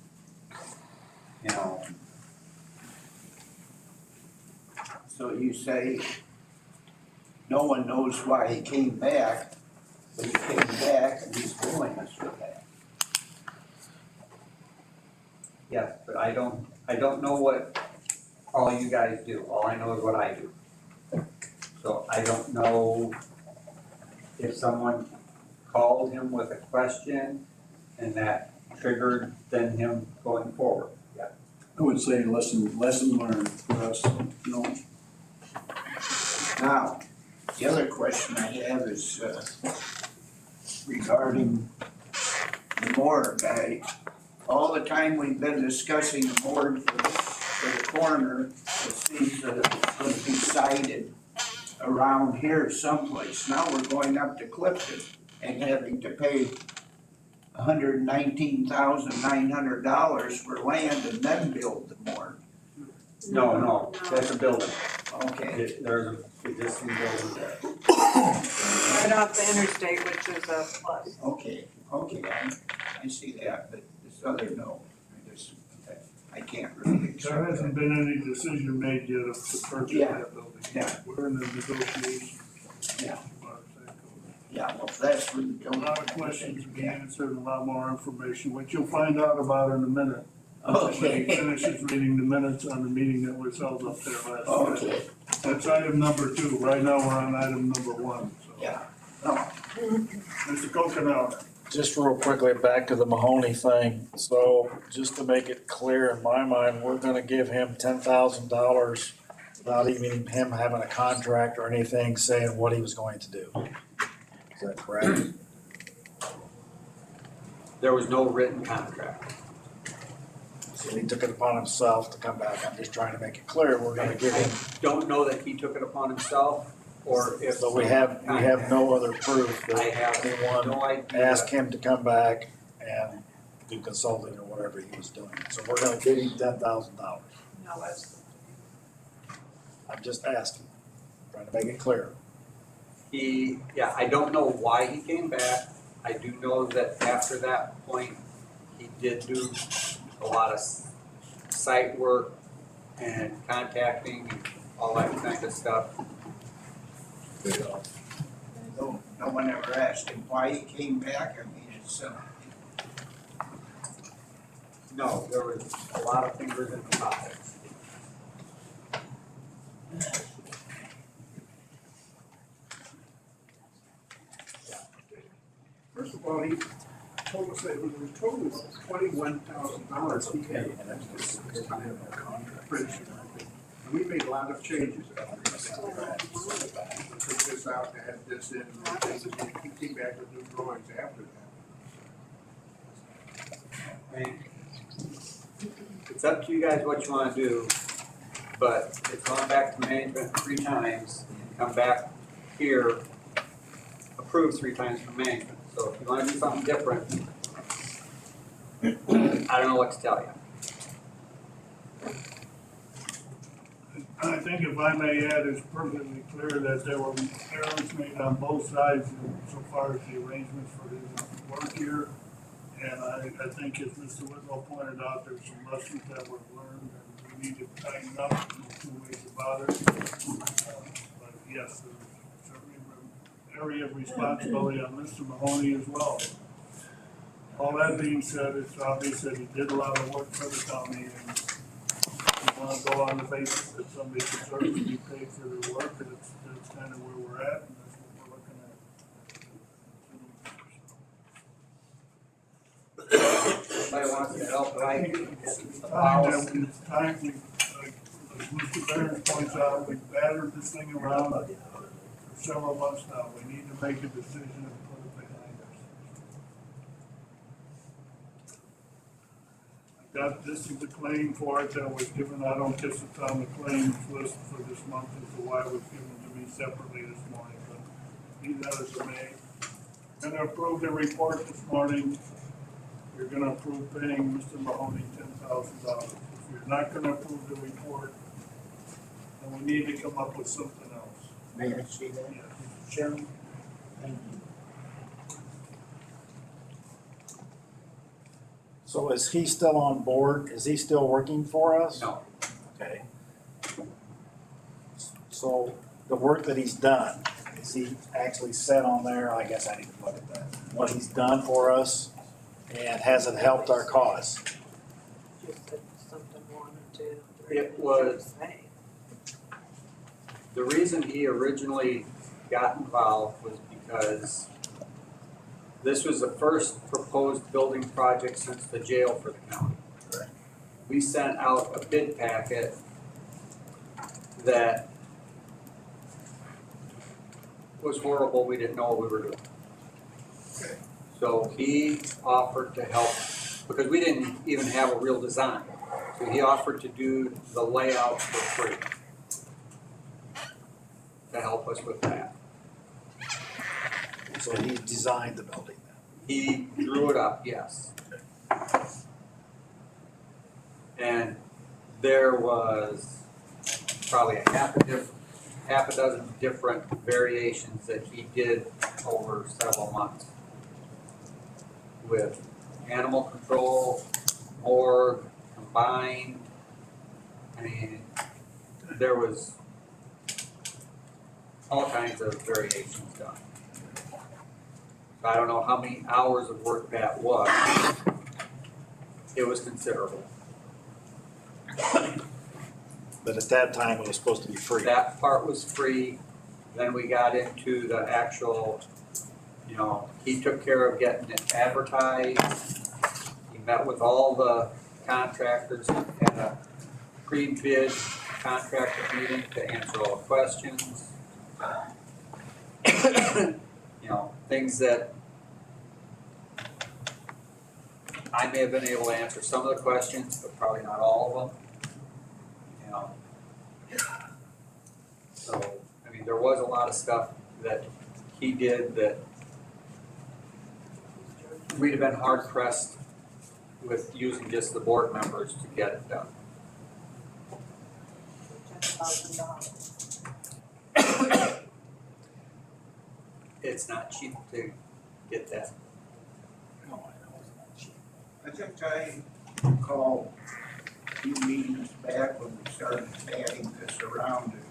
you know. So you say, no one knows why he came back, but he came back and he's billing us for that. Yes, but I don't know what all you guys do. All I know is what I do. So I don't know if someone called him with a question and that triggered then him going forward. Yeah. I would say lesson learned for us, you know. Now, the other question I have is regarding the morgue. All the time we've been discussing the morgue for the coroner, it seems that it's going to be sited around here someplace. Now we're going up to Clifton and having to pay $119,900 for land and then build the morgue. No, that's a building. Okay, There's a existing building there. Right off the interstate, which is a plus. okay, I see that, but this other no, I can't really accept There hasn't that. been any decision made yet of to purchase Yeah. that building. Yeah. We're in the negotiation. Yeah. as far as that goes. Yeah, well, that's for the. A lot of questions to be answered, a lot more information, which you'll find out about in a minute. When Okay. he finishes reading the minutes on the meeting that was held up there last night. Okay, That's item number 2. Right now, we're on item number 1, so. yeah, no, Mr. Coconut. Just real quickly, back to the Mahoney thing. So just to make it clear in my mind, we're gonna give him $10,000 without even him having a contract or anything saying what he was going to do. Is that correct? There was no written contract. So he took it upon himself to come back. I'm just trying to make it clear, we're gonna give him, Don't know that he took it upon himself, or if. so we have no other proof I that have anyone no idea. asked him to come back and do consulting or whatever he was doing. So we're gonna give him $10,000. No, that's. I'm just asking, trying to make it clear. I don't know why he came back. I do know that after that point, he did do a lot of site work and contacting and all that kind of stuff. No one ever asked him why he came back, I mean, it's, No, there was a lot of fingers in the pie. First of all, he told us that it was a total of $21,000 he had. And we made a lot of changes after that. Took this out, added this in, and he came back with new drawings after that. I mean, it's up to you guys what you wanna do, but it's gone back to management 3 times, and come back here, approved 3 times from management. So if you wanna do something different, I don't know what to tell you. I think if I may add, it's perfectly clear that there were errors made on both sides so far as the arrangements for his work here. And I think as Mr. Whitlow pointed out, there's some lessons that were learned and we need to tighten up, no 2 ways about it. But yes, there's certainly an area of responsibility on Mr. Mahoney as well. All that being said, it's obvious that he did a lot of work for the county and we want to go on the basis that somebody deserves to be paid for their work, and that's kind of where we're at, and that's what we're looking at. Somebody wants to help, right? It's time, as Mr. Barron points out, we've battered this thing around for several months now. We need to make a decision and put it behind us. This is the claim for it that was given. I don't guess it's on the claims list for this month as to why it was given to me separately this morning, but be that as it may. Gonna approve the report this morning. You're gonna approve paying Mr. Mahoney $10,000. If you're not gonna approve the report, then we need to come up with something else. may I see that? Yes. Mr. Chairman? Thank you. So is he still on board? Is he still working for us? No, Okay. So the work that he's done, is he actually set on there? I guess I need to look at that. What he's done for us, and has it helped our cause? it was, the reason he originally got involved was because this was the first proposed building project since the jail for the county. Correct. We sent out a bid packet that was horrible, we didn't know what we were doing. Okay. So he offered to help, because we didn't even have a real design. So he offered to do the layout for free. To help us with that. So he designed the building then? He drew it up, yes. And there was probably a half a dozen different variations that he did over several months. With animal control, morgue, combined. I mean, there was all kinds of variations done. I don't know how many hours of work that was. It was considerable. But at that time, it was supposed to be free. That part was free, then we got into the actual You know, he took care of getting it advertised. He met with all the contractors, had a pre-bid contractor meeting to answer all the questions. You know, things that I may have been able to answer some of the questions, but probably not all of them. You know. So, I mean, there was a lot of stuff that he did that we'd have been hard pressed with using just the board members to get it done. It's not cheap to get that. I think I recall a few meetings back when we started adding this around and,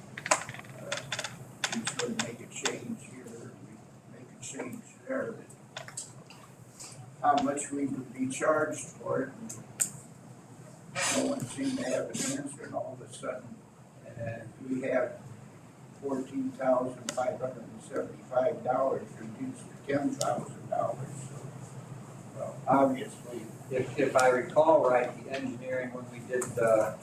we was gonna make a change here, make a change there. How much we would be charged for it, and no one seemed to have an answer, and all of a sudden, we have $14,575 reduced to $10,000, so, well, obviously. If I recall right, the engineering, when we did the,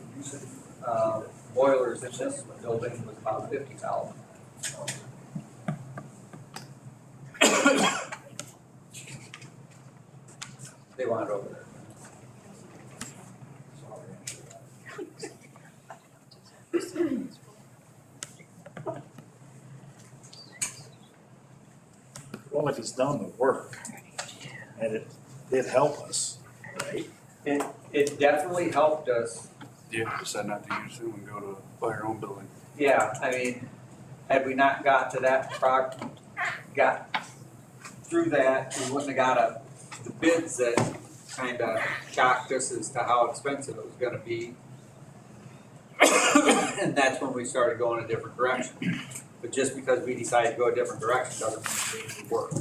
boilers in this building was about 50,000. They want it over there. Well, if he's done the work, and it did help us, right? It definitely helped us. Yeah, decide not to use them and go to buy your own building. Yeah, I mean, had we not got to that got through that, we wouldn't have got the bids that kind of shocked us as to how expensive it was gonna be. And that's when we started going a different direction. But just because we decided to go a different direction doesn't mean it didn't work.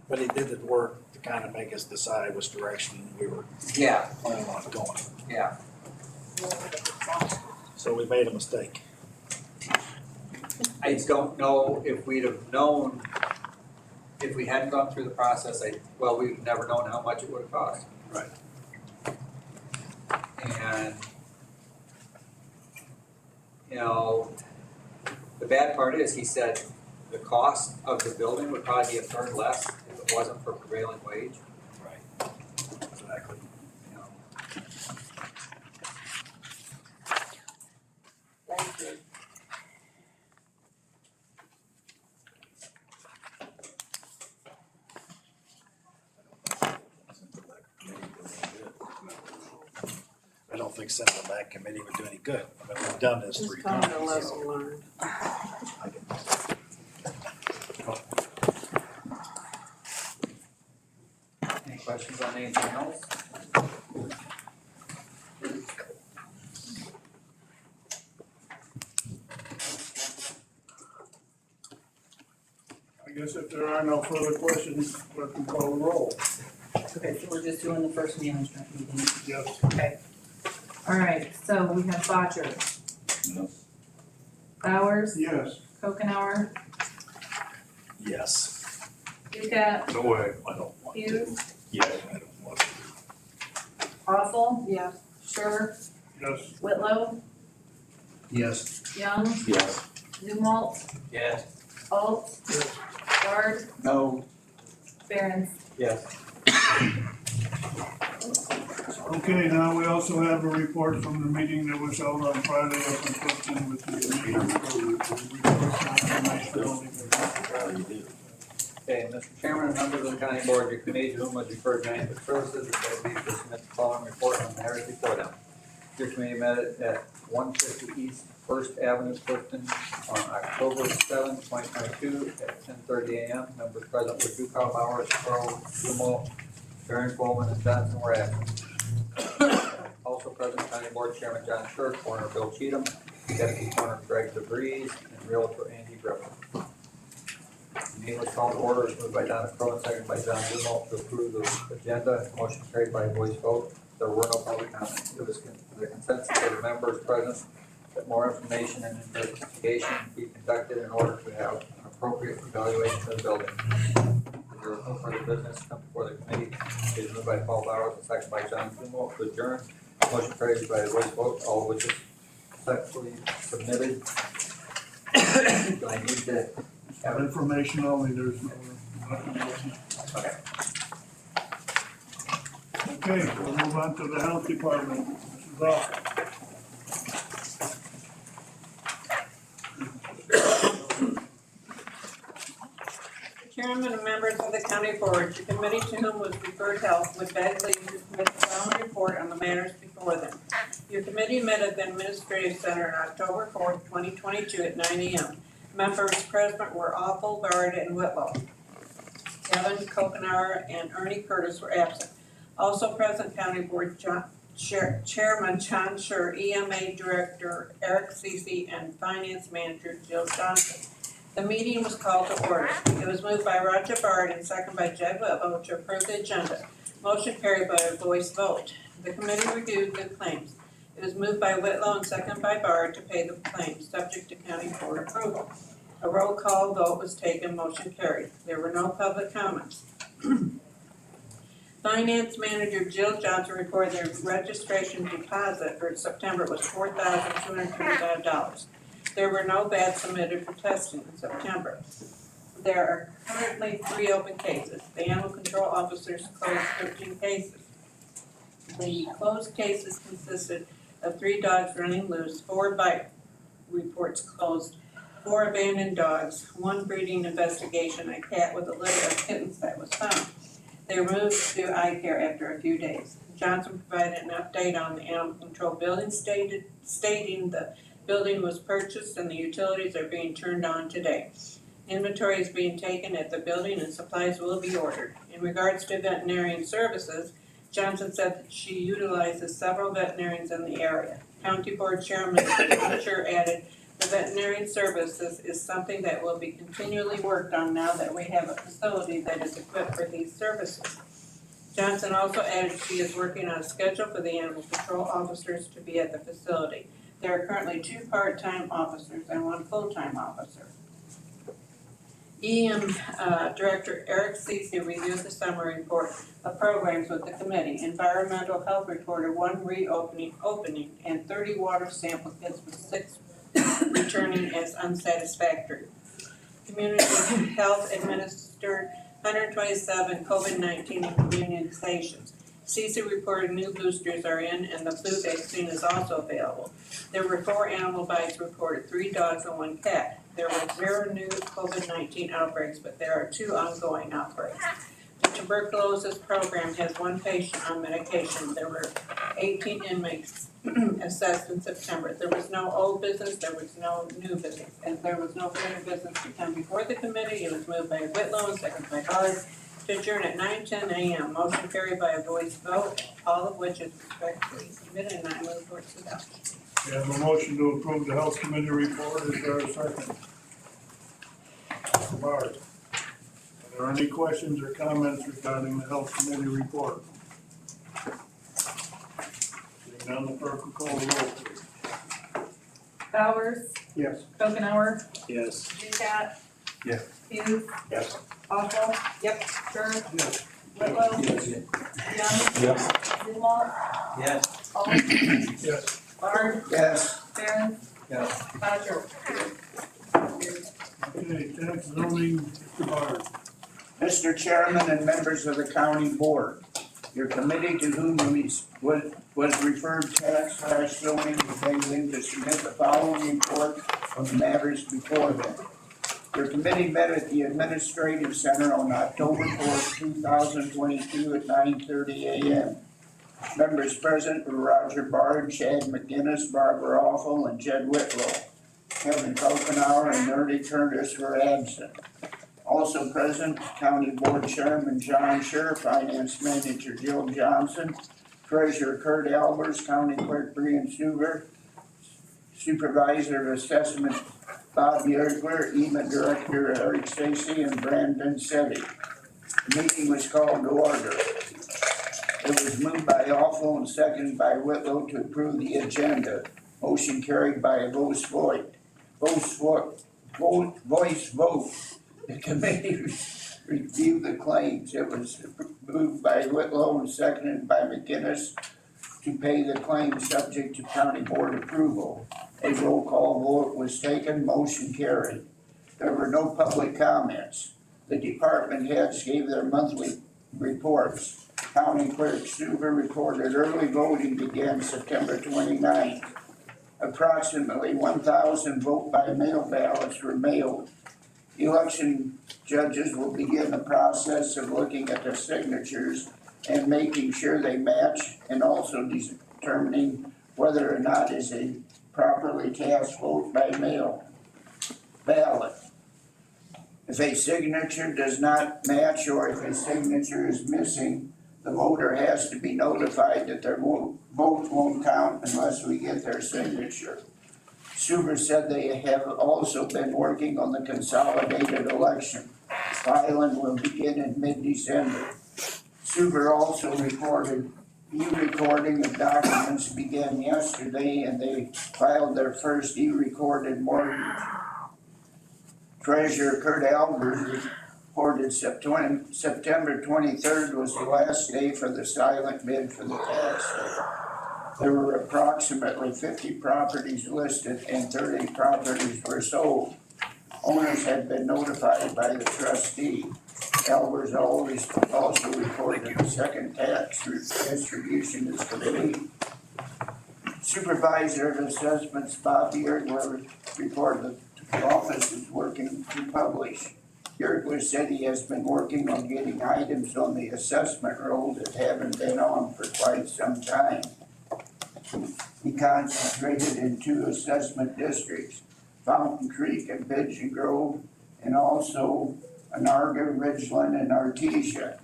But he did the work to kind of make us decide which direction we were Yeah, planning on going. yeah. So we made a mistake. I just don't know if we'd have known, if we hadn't gone through the process, well, we'd never known how much it would have cost. Right. And, you know, the bad part is, he said the cost of the building would probably be a third less if it wasn't for prevailing wage. Right. Exactly. You know. Thank you. I don't think sending them back committee would do any good. I mean, we've done this 3 times. So learned. I can- Any questions on anything else? I guess if there are no further questions, we can call the roll. Okay, so we're just doing the first management meeting. Yes. Okay. All right, so we have Botcher. Bowers, Yes. Kokenauer, Yes. Ducat, No way. I don't want to. Hughes, Yeah, I don't want to. Awful. Yes. Sure, Yes. Whitlow, Yes. Young, Yes. Zumwalt, Yes. Alt, Guard, No, Barons. Yes. Okay, now we also have a report from the meeting that was held on Friday up in Clifton with the Okay, Mr. Chairman, members of the county board, your committee to whom was referred to Animal Services, is going to submit the following report on matters before them. Your committee met at 150 East First Avenue, Clifton, on October 7, 2022, at 10:30 a.m. Members present were Ducal, Bowers, Crowe, Zumwalt, Barron, Coleman, and Johnson were absent. Also present, County Board Chairman John Schur, Coroner Bill Cheatham, Deputy Coroner Greg DeVries, and Realtor Andy Griffin. The meeting was called to order, moved by Donna Crowe and seconded by John Zumwalt to approve the agenda. Motion carried by voice vote. There were no public comments. It was the consensus of the members present that more information and investigation be conducted in order to have an appropriate evaluation of the building. If there is no further business come before the committee, it is moved by Paul Bowers and second by John Kimball to adjourn. Motion carries by voice vote, all of which is successfully submitted. Do I need to have it? Information only, there's no, nothing else. Okay. Okay, we'll move on to the health department. Mrs. Ross. Chairman and members of the county board, the committee to whom was referred health would beg leave to submit the following report on the matters before them. Your committee met at the Administrative Center on October 4th, 2022 at 9 a.m. Members present were Awful, Bard, and Whitlow. Kevin Kokenauer and Ernie Curtis were absent. Also present, County Board Chairman John Schur, EMA Director Eric Cece, and Finance Manager Jill Johnson. The meeting was called to order. It was moved by Roger Bard and seconded by Jed Whitlow to approve the agenda. Motion carried by a voice vote. The committee reviewed the claims. It was moved by Whitlow and seconded by Bard to pay the claims, subject to county board approval. A roll call vote was taken, motion carried. There were no public comments. Finance Manager Jill Johnson reported their registration deposit for September was $4,225. There were no beds submitted for testing in September. There are currently 3 open cases. The animal control officers closed 13 cases. The closed cases consisted of 3 dogs running loose, 4 bite reports closed, 4 abandoned dogs, 1 breeding investigation, a cat with a litter of kittens that was found. They were moved to eye care after a few days. Johnson provided an update on the animal control building stating the building was purchased and the utilities are being turned on today. Inventory is being taken at the building and supplies will be ordered. In regards to veterinarian services, Johnson said that she utilizes several veterinarians in the area. County Board Chairman Schur added, the veterinarian services is something that will be continually worked on now that we have a facility that is equipped for these services. Johnson also added she is working on a schedule for the animal control officers to be at the facility. There are currently 2 part-time officers and 1 full-time officer. EM Director Eric Cece reviewed the summary report of programs with the committee. Environmental Health reported 1 opening and 30 water sample kits with 6 returning as unsatisfactory. Community Health administered 127 COVID-19 immunizations. CC reported new boosters are in and the flu vaccine is also available. There were 4 animal bites reported, 3 dogs and 1 cat. There were 0 new COVID-19 outbreaks, but there are 2 ongoing outbreaks. The tuberculosis program has 1 patient on medication. There were 18 inmates assessed in September. There was no old business, there was no new business. As there was no further business to come before the committee, it was moved by Whitlow and seconded by Bard to adjourn at 9:10 a.m. Motion carried by a voice vote, all of which is respectfully submitted, and I move for its adoption. We have a motion to approve the health committee report. Is there a second? Mr. Bard. Are there any questions or comments regarding the health committee report? Seeing none, the clerk will call the roll, please. Bowers, Yes. Kokenauer, Yes. Ducat. Yes. Hughes. Yes. Awful. Yep. Schur. Yes. Whitlow. Yes. Young. Yes. Zumwalt. Yes. Alt. Yes. Bard. Yes. Barron. Yes. Bodger. Okay, tax zoning, Mr. Bard. Mr. Chairman and members of the county board, your committee to whom was referred tax/zoning was begging to submit the following report on the matters before them. Your committee met at the Administrative Center on October 4th, 2022 at 9:30 a.m. Members present were Roger Bard, Chad McGinnis, Barbara Awful, and Jed Whitlow. Kevin Kokenauer and Ernie Curtis were absent. Also present, County Board Chairman John Schur, Finance Manager Jill Johnson, Treasurer Kurt Albers, County Clerk Brian Stuber, Supervisor of Assessment Bob Yergler, EMA Director Eric Stacy, and Brandon Setti. The meeting was called to order. It was moved by Awful and seconded by Whitlow to approve the agenda. Motion carried by a voice vote. Voice vote. The committee reviewed the claims. It was moved by Whitlow and seconded by McGinnis to pay the claims subject to county board approval. A roll call vote was taken, motion carried. There were no public comments. The department heads gave their monthly reports. County Clerk Suver reported early voting began September 29th. Approximately 1,000 vote by mail ballots were mailed. Election judges will begin the process of looking at the signatures and making sure they match, and also determining whether or not is a properly cast vote by mail ballot. If a signature does not match or if a signature is missing, the voter has to be notified that their vote won't count unless we get their signature. Suver said they have also been working on the consolidated election. Filing will begin in mid-December. Suver also reported e-recording of documents began yesterday, and they filed their first e-recorded mortgage. Treasurer Kurt Albers reported September 23rd was the last day for the silent bid for the tax sale. There were approximately 50 properties listed and 30 properties were sold. Owners had been notified by the trustee. Albers also reported the second tax distribution is complete. Supervisor of Assessments Bob Yergler reported the office is working to publish. Yergler said he has been working on getting items on the assessment roll that haven't been on for quite some time. He concentrated in 2 assessment districts, Fountain Creek and Pigeon Grove, and also Anarga, Ridgeland, and Artesia.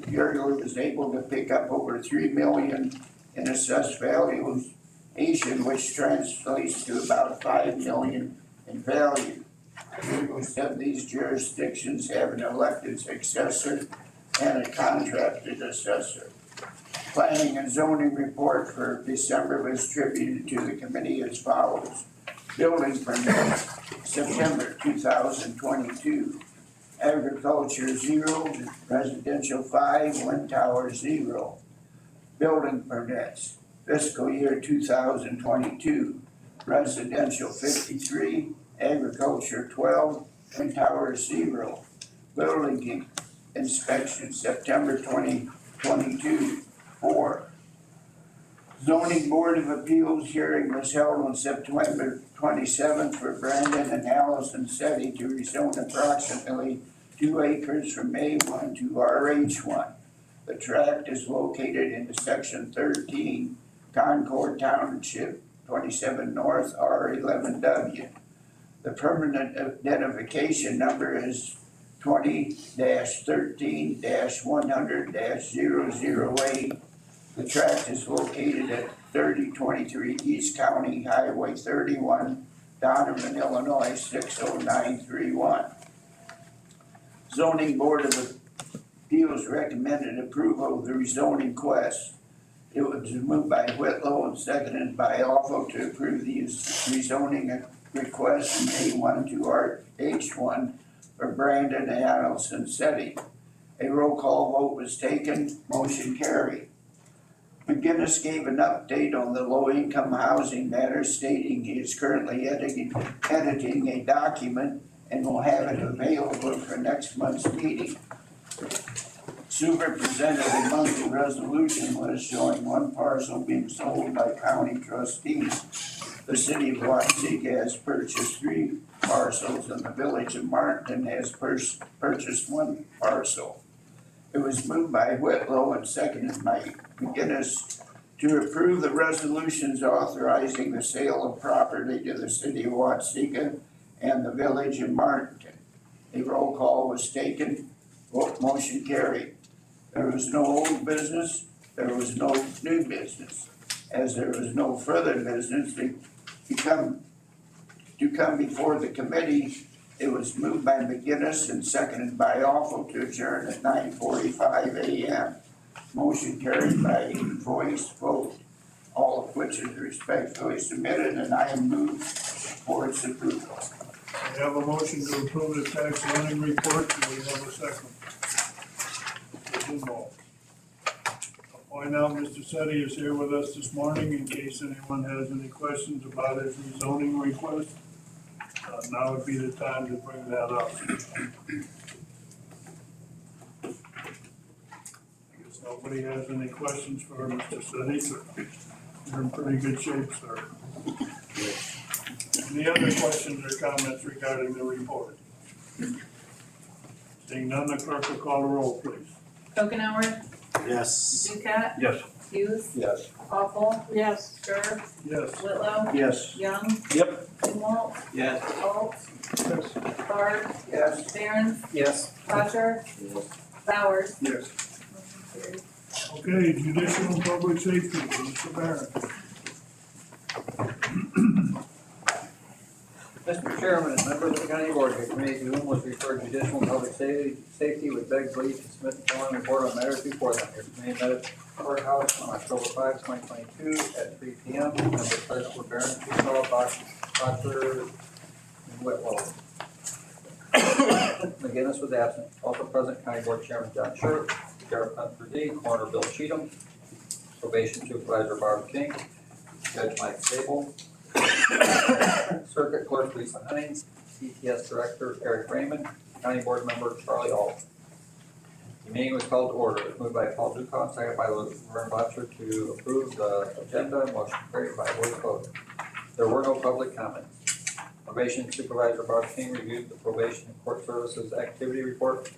Yergler was able to pick up over $3 million in assessed valuation, which translates to about $5 million in value. Yergler said these jurisdictions have an elected successor and a contracted assessor. Planning and zoning report for December was attributed to the committee as follows. Building permits, September 2022. Agriculture 0, residential 5, wind tower 0. Building permits, fiscal year 2022. Residential 53, agriculture 12, wind tower 0. Building inspection, September 2022. 4. Zoning Board of Appeals hearing was held on September 27th for Brandon and Allison Setti to rezone approximately 2 acres from A1 to RH1. The tract is located in section 13, Concord Township, 27 North, R11W. The permanent identification number is 20-13-100-008. The tract is located at 3023 East County Highway 31, Donovan, Illinois 60931. Zoning Board of Appeals recommended approval of the rezoning quest. It was moved by Whitlow and seconded by Alpha to approve the rezoning request from A1 to RH1 for Brandon and Allison Setti. A roll call vote was taken, motion carried. McGinnis gave an update on the low-income housing matter, stating he is currently editing a document and will have it available for next month's meeting. Suver presented a monthly resolution list showing 1 parcel being sold by county trustees. The city of Watsika has purchased 3 parcels and the village of Martin has purchased 1 parcel. It was moved by Whitlow and seconded by McGinnis to approve the resolutions authorizing the sale of property to the city of Watsika and the village of Martin. A roll call was taken, motion carried. There was no old business, there was no new business. As there was no further business to come before the committee, it was moved by McGinnis and seconded by Awful to adjourn at 9:45 a.m. Motion carried by voice vote. all of which is respectfully submitted, and I move for its approval. We have a motion to approve the tax lending report. Do we have a second? Mr. Kimball. I'll point out Mr. Setti is here with us this morning in case anyone has any questions about his rezoning request. Now would be the time to bring that up. I guess nobody has any questions for Mr. Setti, so you're in pretty good shape, sir. Any other questions or comments regarding the report? Seeing none, the clerk will call the roll, please. Okenauer, Yes. Ducat, Yes. Hughes, Yes. Awful, Yes. Stir, Yes. Whitlow, Yes. Young. Yep. Kimball, Yes. Schultz, Yes. Barr, Yes. Barron, Yes. Crusher, Bowers. Yes. Okay, judicial and public safety, Mr. Barron. Mr. Chairman, members of the county board, the committee to whom was referred judicial and public safety would beg leave to submit the following report on matters before them. Your committee met at courthouse on October 5, 2022 at 3 p.m. Members present were Barron, Peacock, Boxer, and Whitlow. McGinnis was absent. Also present, county board chairman John Short, Sheriff Hunt Brzee, coroner Bill Cheatham, probation supervisor Barb King, Judge Mike Sable, Circuit Clerk Lisa Hines, CTS Director Eric Raymond, County Board Member Charlie Alt. The meeting was called to order. It was moved by Paul Ducon, second by Laverne Butcher to approve the agenda. Motion carried by voice vote. There were no public comments. Probation Supervisor Barb King reviewed the probation and court services activity report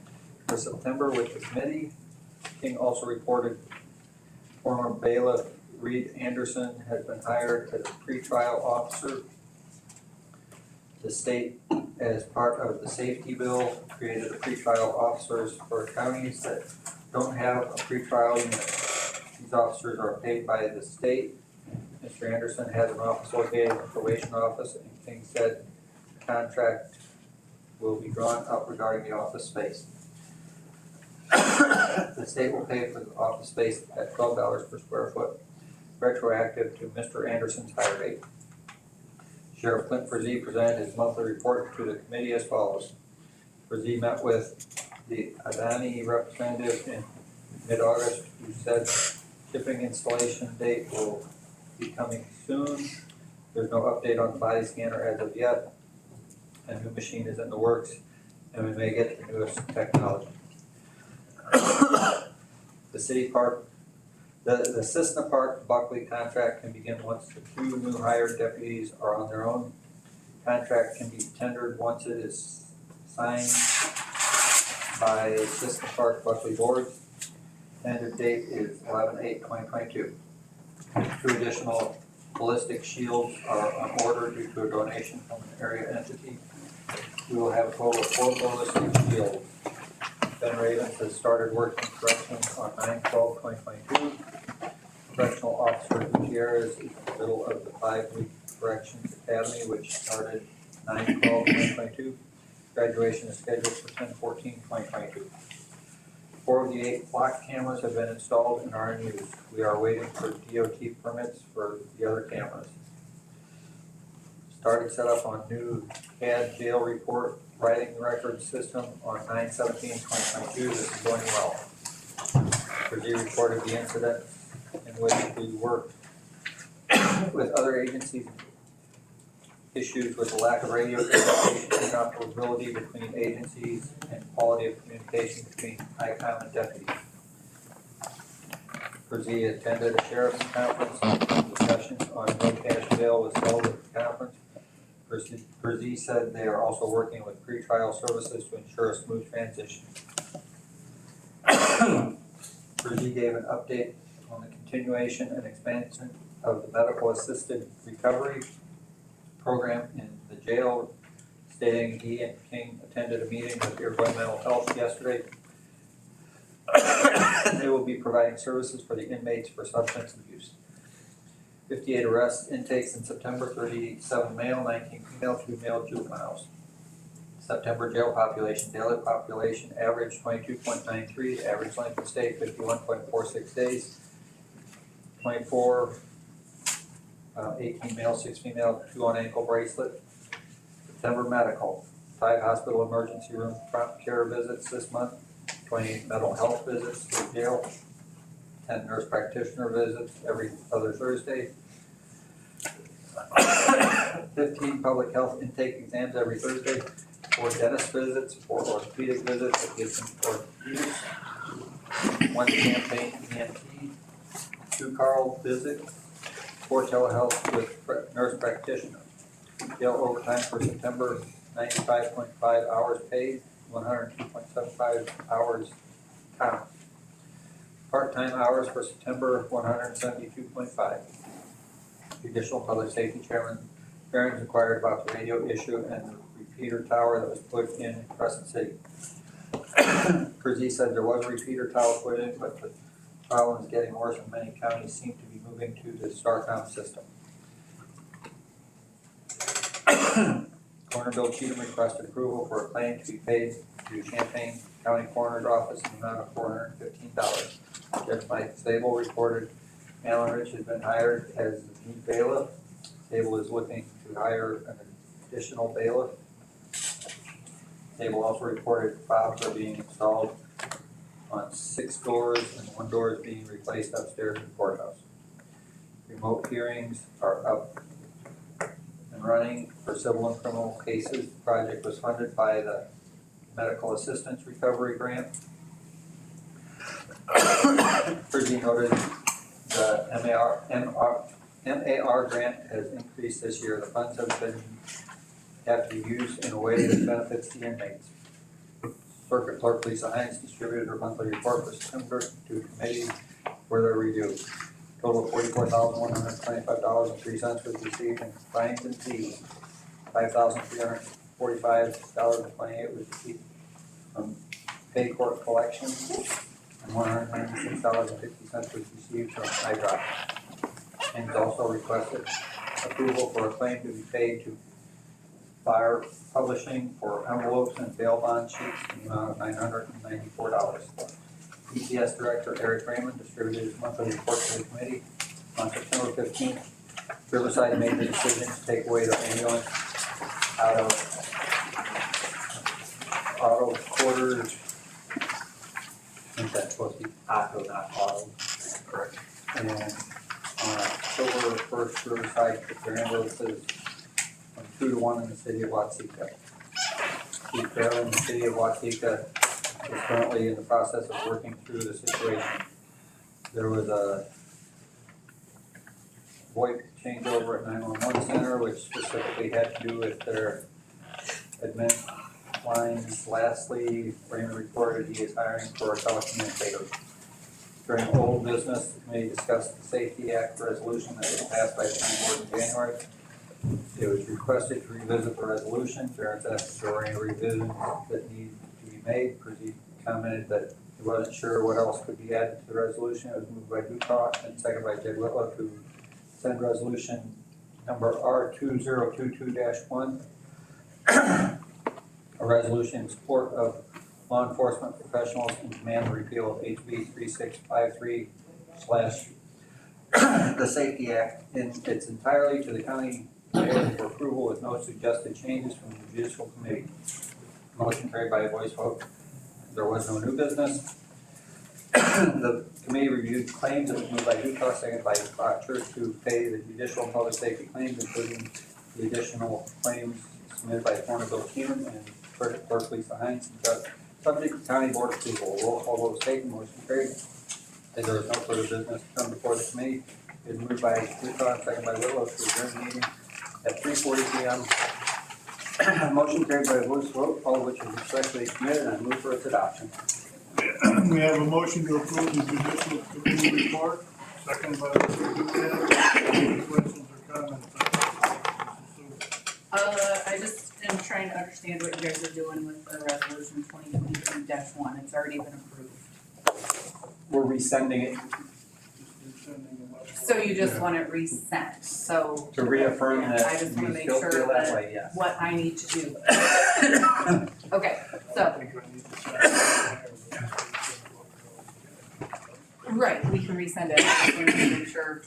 for September with the committee. King also reported former bailiff Reed Anderson has been hired as a pretrial officer. The state, as part of the safety bill, created a pretrial officers for counties that don't have a pretrial unit. These officers are paid by the state. Mr. Anderson has an office located in the probation office, and King said the contract will be drawn up regarding the office space. The state will pay for the office space at $12 per square foot, retroactive to Mr. Anderson's hire date. Sheriff Clint Brzee presented his monthly report to the committee as follows. Brzee met with the Adani representative in mid-August who said shipping installation date will be coming soon. There's no update on the body scanner as of yet. A new machine is in the works and we may get the newest technology. The city park, the Cessna Park Buckley contract can begin once the two new hired deputies are on their own. Contract can be tendered once it is signed by Cessna Park Buckley board. Tender date is 11/8/2022. 2 additional ballistic shields are on order due to a donation from an area entity. We will have a total of 4 ballistic shields. Ben Ravens has started working corrections on 9/12/2022. Correctional Officer Gutierrez is in the middle of the 5-week corrections academy, which started 9/12/2022. Graduation is scheduled for 10/14/2022. 4 of the 8 block cameras have been installed and are in use. We are waiting for DOT permits for the other cameras. Started setup on new CAD jail report writing record system on 9/17/2022. This is going well. Brzee reported the incident in which we worked with other agencies, issues with the lack of radio communication, interoperability between agencies, and quality of communication between ICOM and deputies. Brzee attended a sheriff's conference. Discussions on no cash bail was held at the conference. Brzee said they are also working with pretrial services to ensure a smooth transition. Brzee gave an update on the continuation and expansion of the medical assisted recovery program in the jail, stating he and King attended a meeting with Iroquois Mental Health yesterday. They will be providing services for the inmates for substance abuse. 58 arrests, intakes in September, 37 male, 19 female, 2 male juveniles. September jail population, daily population average 22.93, the average length of stay 51.46 days. 24 18 male, 6 female, 2 on ankle bracelet. September medical, 5 hospital emergency room prompt care visits this month, 28 mental health visits to jail, 10 nurse practitioner visits every other Thursday, 15 public health intake exams every Thursday, 4 dentist visits, 4 orthopedic visits at Gibson Orthopedics, 1 campaign ENT, 2 Carl visits, 4 telehealth with nurse practitioner. Jail overtime for September, 95.5 hours paid, 102.75 hours count. Part-time hours for September, 172.5. Judicial Public Safety Chairman Barron's inquired about the radio issue and the repeater tower that was put in Crescent City. Kersey said there was a repeater tower put in, but the problem is getting worse and many counties seem to be moving to the Starcom system. Coroner Bill Cheatham requested approval for a claim to be paid to Champaign County Coroner's Office in the amount of $415. Judge Mike Sable reported Alan Rich has been hired as the new bailiff. Sable is looking to hire an additional bailiff. Sable also reported fobs are being installed on 6 doors and 1 door is being replaced upstairs in the courthouse. Remote hearings are up and running for civil and criminal cases. The project was funded by the Medical Assistance Recovery Grant. Kersey noted the MAR grant has increased this year. The funds have to be used in a way that benefits the inmates. Circuit Clerk Lisa Hines distributed her monthly report for September to a committee for their review. Total of $44,125.03 was received in fines and fees. $5,345.28 was received from pay court collections, and $196.50 was received from IDROP. And it's also requested approval for a claim to be paid to Fire Publishing for envelopes and bail bond sheets in the amount of $994. ETS Director Eric Raymond distributed his monthly report to the committee on September 15th. Riverside made the decision to take away the ambulance out of auto quarters. I think that's supposed to be auto, not auto. Correct. And on October 1st, Riverside took their ambulances from 2 to 1 in the city of Watsika. Chief Farrell in the city of Watsika is currently in the process of working through the situation. There was a VoIP changeover at 911 Center, which specifically had to do with their admin lines. Lastly, Raymond reported he is hiring for a telecommunicator. During old business, the committee discussed the Safety Act resolution that was passed by the county board in January. It was requested to revisit the resolution. Barron's asked if there were any revisions that need to be made. He commented that he wasn't sure what else could be added to the resolution. It was moved by Dutoff and seconded by Jed Whitlow to send resolution number R2022-1, a resolution in support of law enforcement professionals in command and repeal of HB 3653/ the Safety Act in its entirety to the county board for approval with no suggested changes from the judicial committee. Motion carried by a voice vote. There was no new business. The committee reviewed claims. It was moved by Dutoff, seconded by Botcher to pay the judicial and public safety claims, including the additional claims submitted by Coroner Bill Cheatham and Clerk Lisa Hines. Subject to county board approval. Roll call vote taken. Motion carried. As there is no further business to come before the committee, it is moved by Dutoff, seconded by Whitlow to adjourn the meeting at 3:40 p.m. Motion carried by a voice vote, all of which is respectfully submitted, and I move for its adoption. We have a motion to approve the judicial committee report, second by Mr. Dugan. Any questions or comments? I just am trying to understand what you guys are doing with the resolution 2022-1. It's already been approved. We're resending it So you just want it resent, so. to reaffirm I that just wanna we make still sure feel that that- way, yes. What I need to do. Okay, so, right, we can resend it, I just wanna make sure.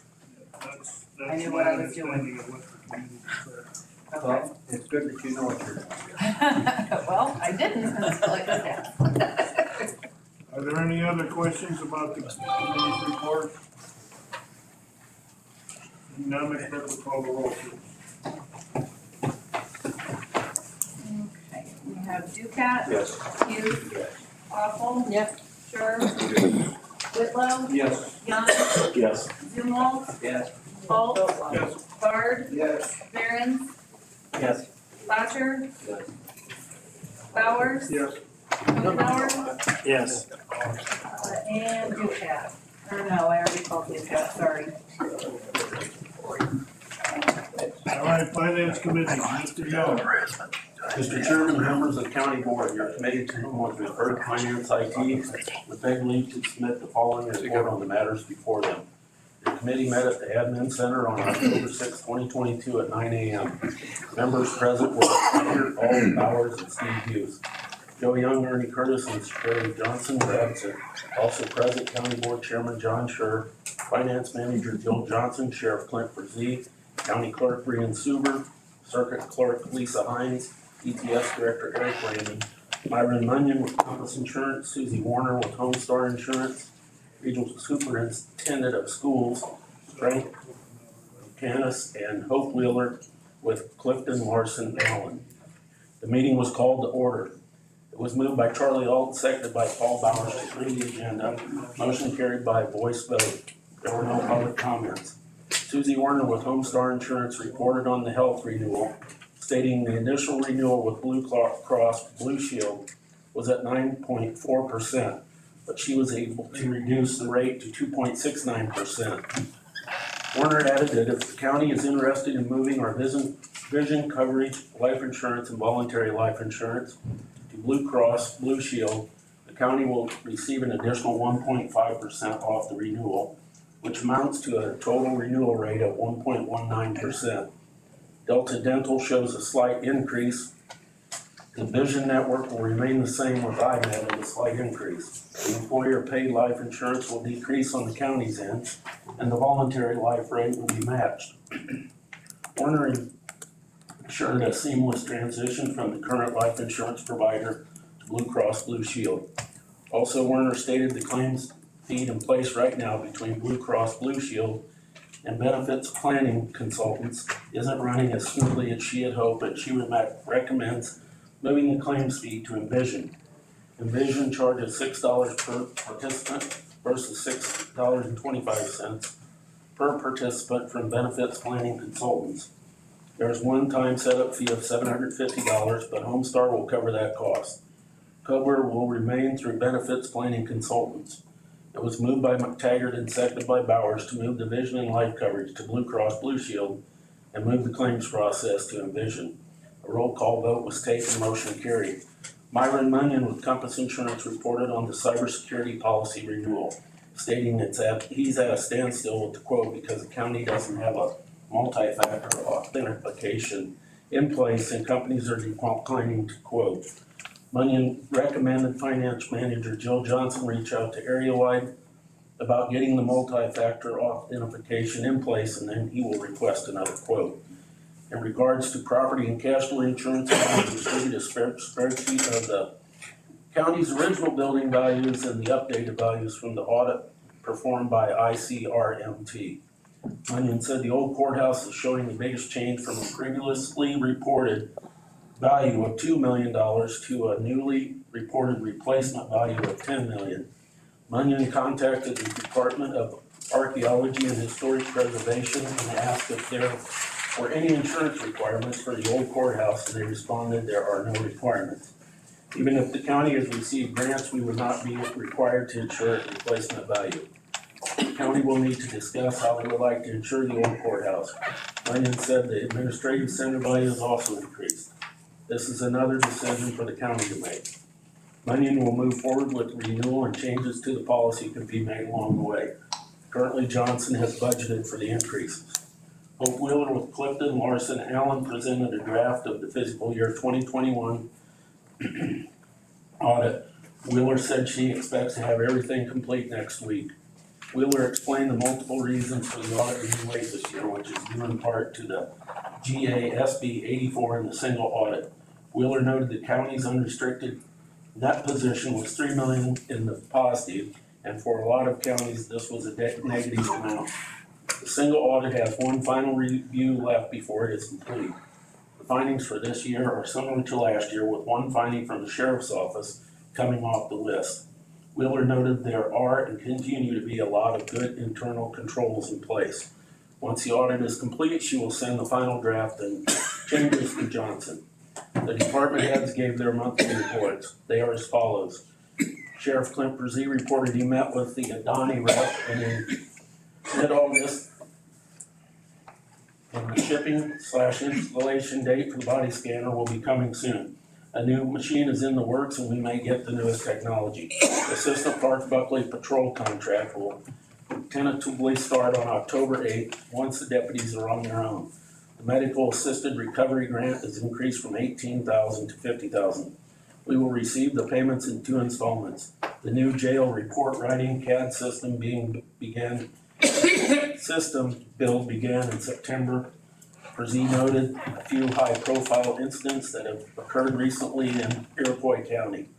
That's I knew That's what my I was doing. understanding of what the community said. Okay. Well, it's good that you know what you're doing. Well, I didn't until I did that. Are there any other questions about the committee's report? Now, Ms. Clerk will call the roll, please. Okay, we have Ducat. Yes. Hughes. Awful. Yep. Sure. Whitlow. Yes. Young. Yes. Zumwalt. Yes. Holt. Yes. Bard. Yes. Barons. Yes. Boucher. Yes. Bowers. Yes. Omenauer. Yes. And Ducat. Or no, I already called Ducat, sorry. All right, Finance Committee, Mr. Young. Mr. Chairman, members of the county board, your committee to whom was referred to Finance IT would beg leave to submit the following report on the matters before them. The committee met at the admin center on October 6, 2022 at 9 a.m. Members present were Peter, Paul Bowers, and Steve Hughes. Joe Young, Ernie Curtis, and Shirley Johnson were absent. Also present, County Board Chairman John Scher, Finance Manager Jill Johnson, Sheriff Clint Brzee, County Clerk Brian Suber, Circuit Clerk Lisa Hines, ETS Director Eric Raymond, Myron Munyon with Compass Insurance, Susie Warner with Homestar Insurance, Regional Superintendent of Schools, Frank Canis, and Hope Wheeler with Clifton Larson Allen. The meeting was called to order. It was moved by Charlie Alt, seconded by Paul Bowers to approve the agenda. Motion carried by voice vote. There were no public comments. Susie Warner with Homestar Insurance reported on the health renewal, stating the initial renewal with Blue Cross Blue Shield was at 9.4%, but she was able to reduce the rate to 2.69%. Warner added that if the county is interested in moving our vision coverage, life insurance, and voluntary life insurance to Blue Cross Blue Shield, the county will receive an additional 1.5% off the renewal, which amounts to a total renewal rate of 1.19%. Delta Dental shows a slight increase. The Vision Network will remain the same with IMED with a slight increase. The employer-paid life insurance will decrease on the county's end, and the voluntary life rate will be matched. Warner ensured a seamless transition from the current life insurance provider to Blue Cross Blue Shield. Also, Warner stated the claims feed in place right now between Blue Cross Blue Shield and benefits planning consultants isn't running as smoothly as she had hoped, and she recommends moving the claims fee to Envision. Envision charges $6 per participant versus $6.25 per participant from benefits planning consultants. There's one-time setup fee of $750, but Homestar will cover that cost. Cover will remain through benefits planning consultants. It was moved by McTaggart and seconded by Bowers to move the vision and life coverage to Blue Cross Blue Shield and move the claims process to Envision. A roll call vote was taken, motion carried. Myron Munyon with Compass Insurance reported on the cybersecurity policy renewal, stating he's at a standstill with the quote because the county doesn't have a multi-factor authentication in place and companies are declining to quote. Munyon recommended Finance Manager Jill Johnson reach out to area-wide about getting the multi-factor authentication in place, and then he will request another quote. In regards to property and casualty insurance, I will distribute a spreadsheet of the county's original building values and the updated values from the audit performed by ICRMT. Munyon said the old courthouse is showing the biggest change from a previously reported value of $2 million to a newly reported replacement value of $10 million. Munyon contacted the Department of Archaeology and Historic Preservation and asked if there were any insurance requirements for the old courthouse, and they responded there are no requirements. Even if the county has received grants, we would not be required to insure at replacement value. The county will need to discuss how they would like to insure the old courthouse. Munyon said the administrative center value has also increased. This is another decision for the county to make. Munyon will move forward with renewal and changes to the policy can be made along the way. Currently, Johnson has budgeted for the increases. Hope Wheeler with Clifton Larson Allen presented a draft of the fiscal year 2021 audit. Wheeler said she expects to have everything complete next week. Wheeler explained the multiple reasons for the audit being late this year, which is due in part to the GASB 84 and the single audit. Wheeler noted the county's unrestricted net position was $3 million in the positive, and for a lot of counties, this was a negative amount. The single audit has one final review left before it is complete. The findings for this year are similar to last year, with one finding from the sheriff's office coming off the list. Wheeler noted there are and continue to be a lot of good internal controls in place. Once the audit is complete, she will send the final draft and changes to Johnson. The department heads gave their monthly reports. They are as follows. Sheriff Clint Brzee reported he met with the Adani rep and in mid-August, and the shipping/installation date for the body scanner will be coming soon. A new machine is in the works and we may get the newest technology. The Assistant Park Buckley Patrol contract will tentatively start on October 8th, once the deputies are on their own. The Medical Assisted Recovery Grant is increased from $18,000 to $50,000. We will receive the payments in 2 installments. The new jail report writing CAD system build began in September. Brzee noted a few high-profile incidents that have occurred recently in Iroquois County.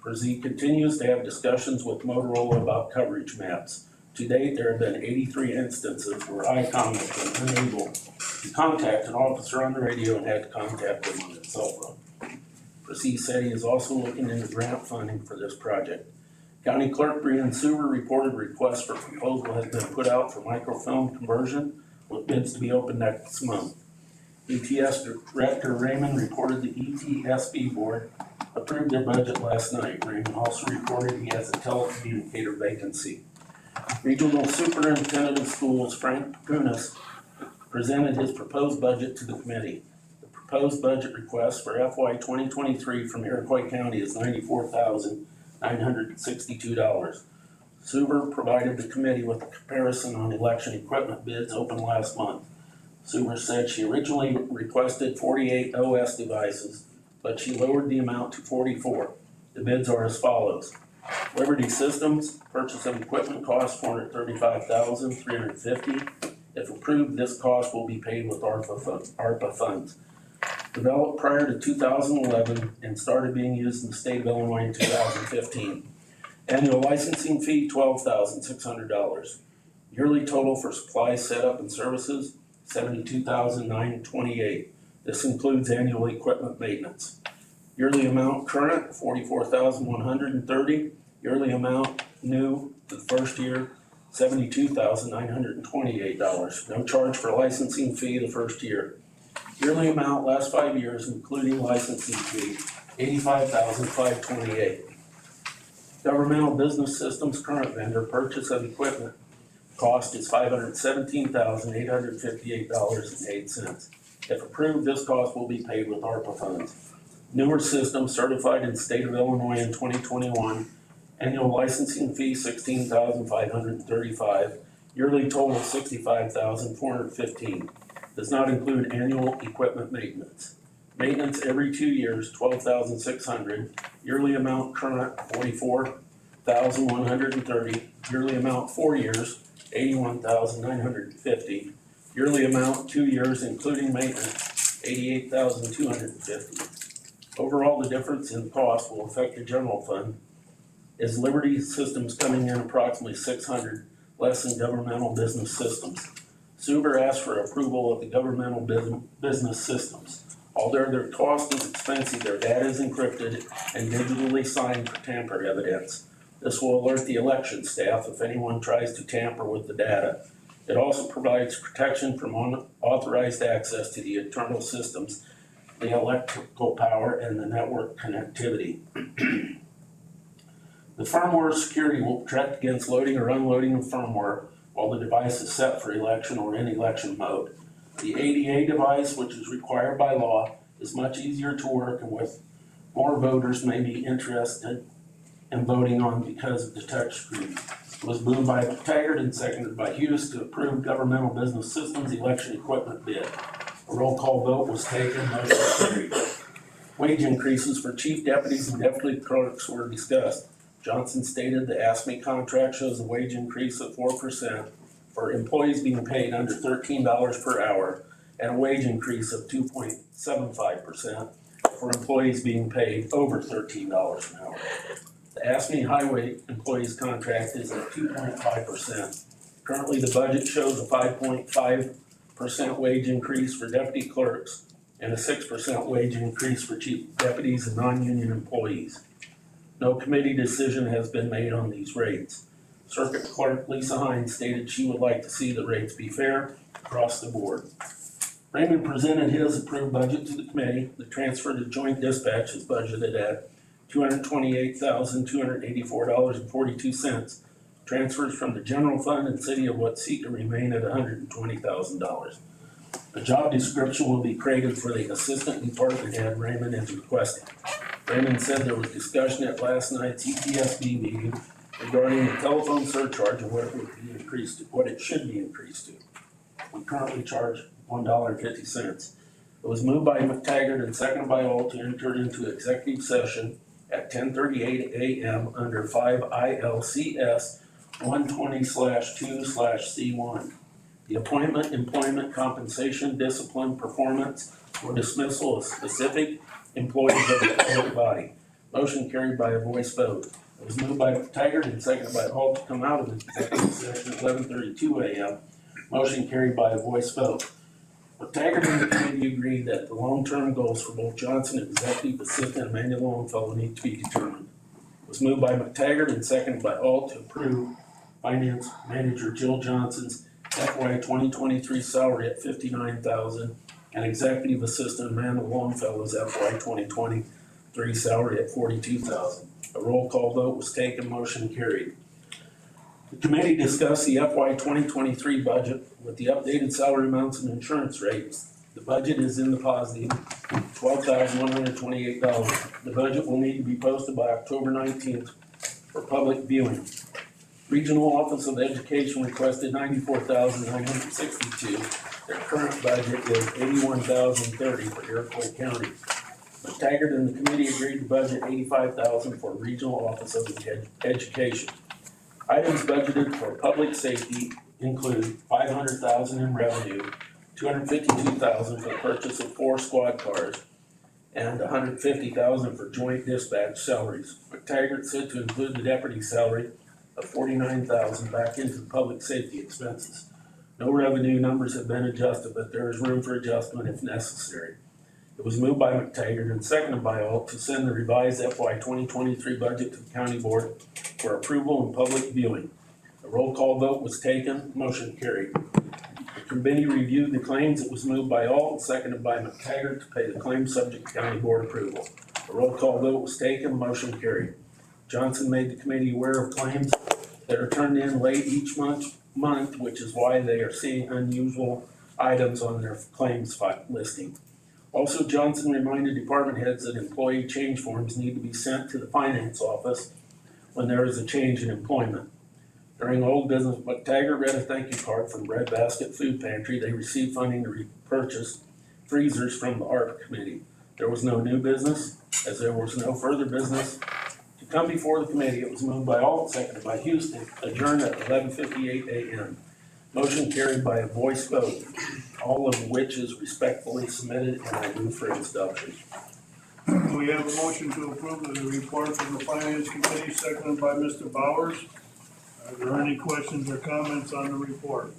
Brzee continues to have discussions with Motorola about coverage maps. To date, there have been 83 instances where ICOM has been unable to contact an officer on the radio and had to contact them on its cell phone. Brzee said he is also looking into grant funding for this project. County Clerk Brian Suber reported requests for proposal has been put out for microfilm conversion, with bids to be opened next month. ETS Director Raymond reported the ETSB board approved their budget last night. Raymond also reported he has a telecommunicator vacancy. Regional Superintendent of Schools Frank Kunis presented his proposed budget to the committee. The proposed budget request for FY 2023 from Iroquois County is $94,962. Suber provided the committee with a comparison on election equipment bids opened last month. Suber said she originally requested 48 OS devices, but she lowered the amount to 44. The bids are as follows. Liberty Systems, purchase of equipment cost $435,350. If approved, this cost will be paid with ARPA funds. Developed prior to 2011 and started being used in the state of Illinois in 2015. Annual licensing fee, $12,600. Yearly total for supplies, setup, and services, $72,928. This includes annual equipment maintenance. Yearly amount current, $44,130. Yearly amount new the first year, $72,928. No charge for licensing fee the first year. Yearly amount last 5 years, including licensing fee, $85,528. Governmental Business Systems current vendor purchase of equipment cost is $517,858.08. If approved, this cost will be paid with ARPA funds. Newer system certified in the state of Illinois in 2021. Annual licensing fee $16,535. Yearly total $65,415. Does not include annual equipment maintenance. Maintenance every 2 years, $12,600. Yearly amount current, $44,130. Yearly amount 4 years, $81,950. Yearly amount 2 years, including maintenance, $88,250. Overall, the difference in cost will affect the general fund, is Liberty Systems coming in approximately $600 less than Governmental Business Systems. Suber asked for approval of the Governmental Business Systems. Although their cost is expensive, their data is encrypted and digitally signed for tamper evidence. This will alert the election staff if anyone tries to tamper with the data. It also provides protection from unauthorized access to the internal systems, the electrical power, and the network connectivity. The firmware security will protect against loading or unloading of firmware while the device is set for election or in election mode. The ADA device, which is required by law, is much easier to work and with more voters may be interested in voting on because of the touchscreen. It was moved by Taggart and seconded by Hughes to approve Governmental Business Systems election equipment bid. A roll call vote was taken, motion carried. Wage increases for chief deputies and deputy clerks were discussed. Johnson stated the ASME contract shows a wage increase of 4% for employees being paid under $13 per hour and a wage increase of 2.75% for employees being paid over $13 an hour. The ASME highway employees contract is at 2.5%. Currently, the budget shows a 5.5% wage increase for deputy clerks and a 6% wage increase for chief deputies and non-union employees. No committee decision has been made on these rates. Circuit Clerk Lisa Hines stated she would like to see the rates be fair across the board. Raymond presented his approved budget to the committee. The transfer to joint dispatch is budgeted at $228,284.42. Transfers from the general fund and city of Watseka remain at $120,000. A job description will be created for the assistant department head Raymond is requesting. Raymond said there was discussion at last night's EPSB meeting regarding the telephone surcharge and what it would be increased to, what it should be increased to. We currently charge $1.50. It was moved by McTaggart and seconded by all to enter into executive session at 10:38 a.m. under 5 ILCS 120/2/C1. The appointment, employment, compensation, discipline, performance, or dismissal of specific employees of the public body. Motion carried by a voice vote. It was moved by McTaggart and seconded by Hall to come out of the executive session at 11:32 a.m. Motion carried by a voice vote. McTaggart and the committee agreed that the long-term goals for both Johnson Executive Assistant and Manuel Longfellow need to be determined. It was moved by McTaggart and seconded by Hall to approve Finance Manager Jill Johnson's FY 2023 salary at $59,000 and Executive Assistant Amanda Longfellow's FY 2023 salary at $42,000. A roll call vote was taken, motion carried. The committee discussed the FY 2023 budget with the updated salary amounts and insurance rates. The budget is in the positive, $12,128. The budget will need to be posted by October 19th for public viewing. Regional Office of Education requested $94,962. Their current budget is $81,030 for Iroquois County. McTaggart and the committee agreed to budget $85,000 for Regional Office of Education. Items budgeted for public safety include $500,000 in revenue, $252,000 for the purchase of 4 squad cars, and $150,000 for joint dispatch salaries. McTaggart said to include the deputy salary of $49,000 back into the public safety expenses. No revenue numbers have been adjusted, but there is room for adjustment if necessary. It was moved by McTaggart and seconded by Alt to send the revised FY 2023 budget to the county board for approval and public viewing. A roll call vote was taken, motion carried. The committee reviewed the claims. It was moved by Alt and seconded by McTaggart to pay the claims subject to county board approval. A roll call vote was taken, motion carried. Johnson made the committee aware of claims that are turned in late each month, which is why they are seeing unusual items on their claims listing. Also, Johnson reminded department heads that employee change forms need to be sent to the finance office when there is a change in employment. During old business, McTaggart read a thank you card from Breadbasket Food Pantry. They received funding to repurchase freezers from the ARP committee. There was no new business. As there was no further business to come before the committee, it was moved by Alt, seconded by Houston, adjourned at 11:58 a.m. Motion carried by a voice vote, all of which is respectfully submitted, and I move for introduction. We have a motion to approve of the report from the Finance Committee, seconded by Mr. Bowers. Are there any questions or comments on the report?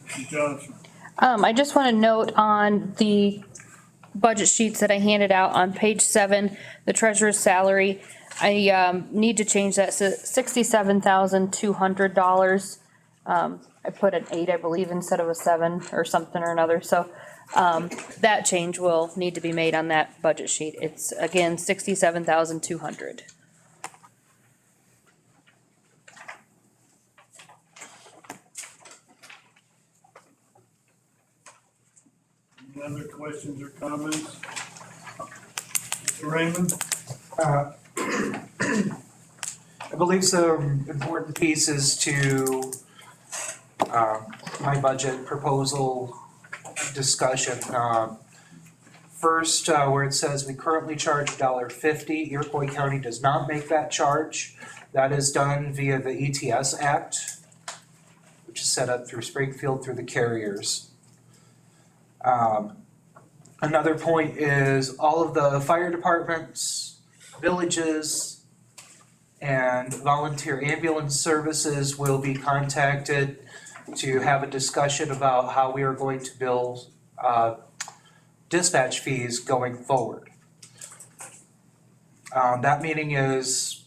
Mr. Johnson. I just want to note on the budget sheets that I handed out on page 7, the treasurer's salary, I need to change that to $67,200. I put an 8, I believe, instead of a 7 or something or another. So that change will need to be made on that budget sheet. It's again $67,200. Any other questions or comments? Mr. Raymond? I believe some important pieces to my budget proposal discussion. First, where it says we currently charge $1.50, Iroquois County does not make that charge. That is done via the ETS Act, which is set up through Springfield through the carriers. Another point is all of the fire departments, villages, and volunteer ambulance services will be contacted to have a discussion about how we are going to bill dispatch fees going forward. That meeting is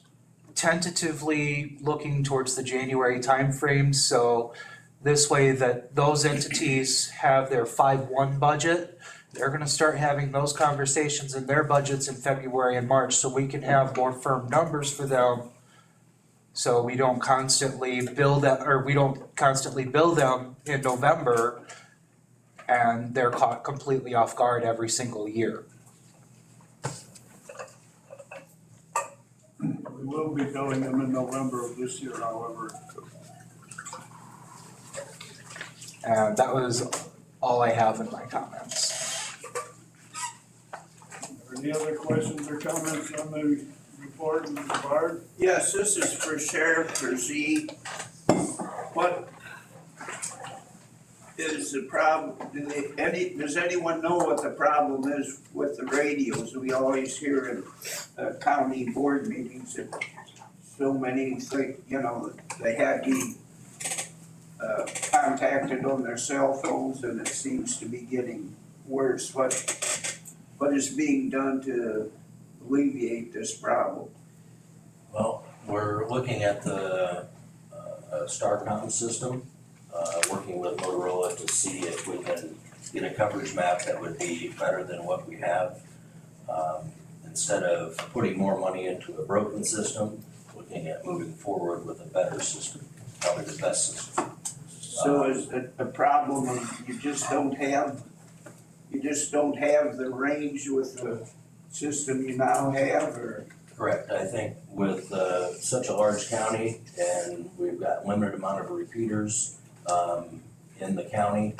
tentatively looking towards the January timeframe, so this way that those entities have their 5/1 budget. They're gonna start having those conversations in their budgets in February and March, so we can have more firm numbers for them. So we don't constantly bill them in November and they're caught completely off guard every single year. We will be billing them in November of this year, however. And that was all I have in my comments. Any other questions or comments on the report, Mr. Bard? Yes, this is for Sheriff Brzee. What is the problem, does anyone know what the problem is with the radios? We always hear in county board meetings that so many think, they had to be contacted on their cell phones, and it seems to be getting worse. What is being done to alleviate this problem? Well, we're looking at the StarCom system, working with Motorola to see if we can get a coverage map that would be better than what we have. Instead of putting more money into a broken system, looking at moving forward with a better system, probably the best system. So is it a problem of you just don't have the range with the system you now have, or? Correct. I think with such a large county, and we've got limited amount of repeaters in the county,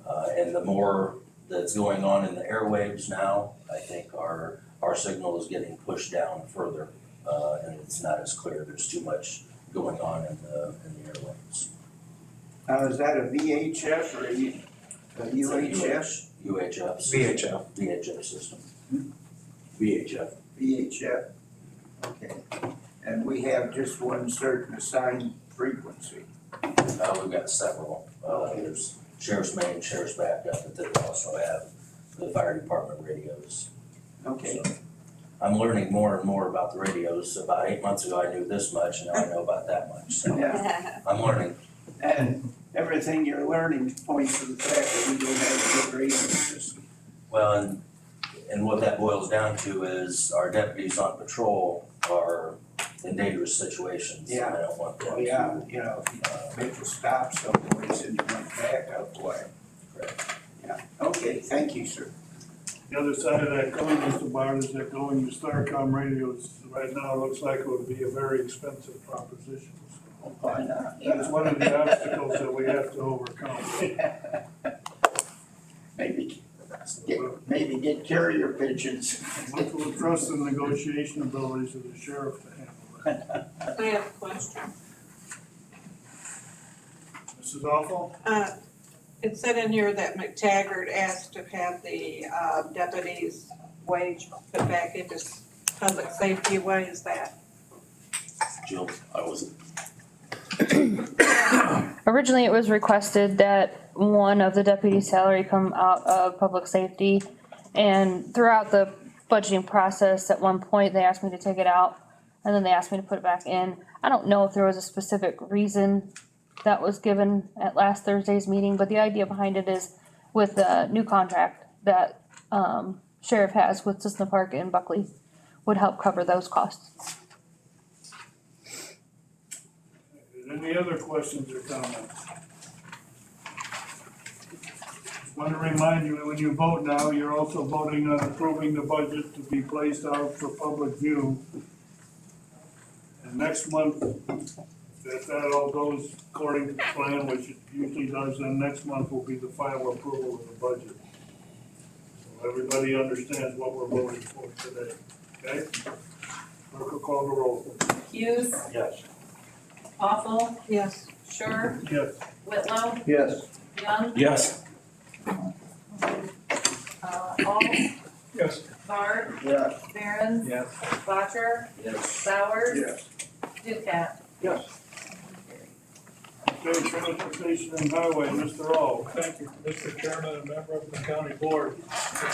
and the more that's going on in the airwaves now, I think our signal is getting pushed down further, and it's not as clear. There's too much going on in the airwaves. Now, is that a VHF or a UHF? VHF system. VHF, okay. And we have just one certain assigned frequency. We've got several. There's Sheriff's Main, Sheriff's Backup, but then we also have the fire department radios. Okay. So I'm learning more and more about the radios. About 8 months ago, I knew this much, and now I know about that much. So Yeah. I'm learning. And everything you're learning points to the fact that we don't have a good radio system. Well, and what that boils down to is our deputies on patrol are in dangerous situations. Yeah. And I don't want them Well, to. yeah, if you make a stop someplace and you went back up, why? Correct. Yeah, okay, thank you, sir. The other side of that coin, Mr. Bard, is that going to Starcom radios right now looks like it would be a very expensive proposition. Why not? That's one of the obstacles that we have to overcome. Maybe get carrier pigeons. We'll trust the negotiation abilities of the sheriff to handle that. I have a question. Mrs. Awful? It said in here that McTaggart asked to have the deputies' wage put back into public safety. Why is that? Jill, I wasn't. Originally, it was requested that one of the deputies' salary come out of public safety. And throughout the budgeting process, at one point, they asked me to take it out, and then they asked me to put it back in. I don't know if there was a specific reason that was given at last Thursday's meeting, but the idea behind it is with the new contract that Sheriff has with Cissna Park and Buckley would help cover those costs. Any other questions or comments? Want to remind you, when you vote now, you're also voting on approving the budget to be placed out for public view. And next month, if that all goes according to plan, which it usually does, then next month will be the final approval of the budget. So everybody understands what we're voting for today, okay? Clerk will call the roll. Hughes, Yes. Awful, Yes. Sure, Yes. Whitlow, Yes. Young, Yes. All, Yes. Barr, Yes. Barron, Yes. Botter, Yes. Bowers, Yes. Ducat. Yes. Okay, Transportation and Highway, Mr. All. Thank you, Mr. Chairman and member of the county board. The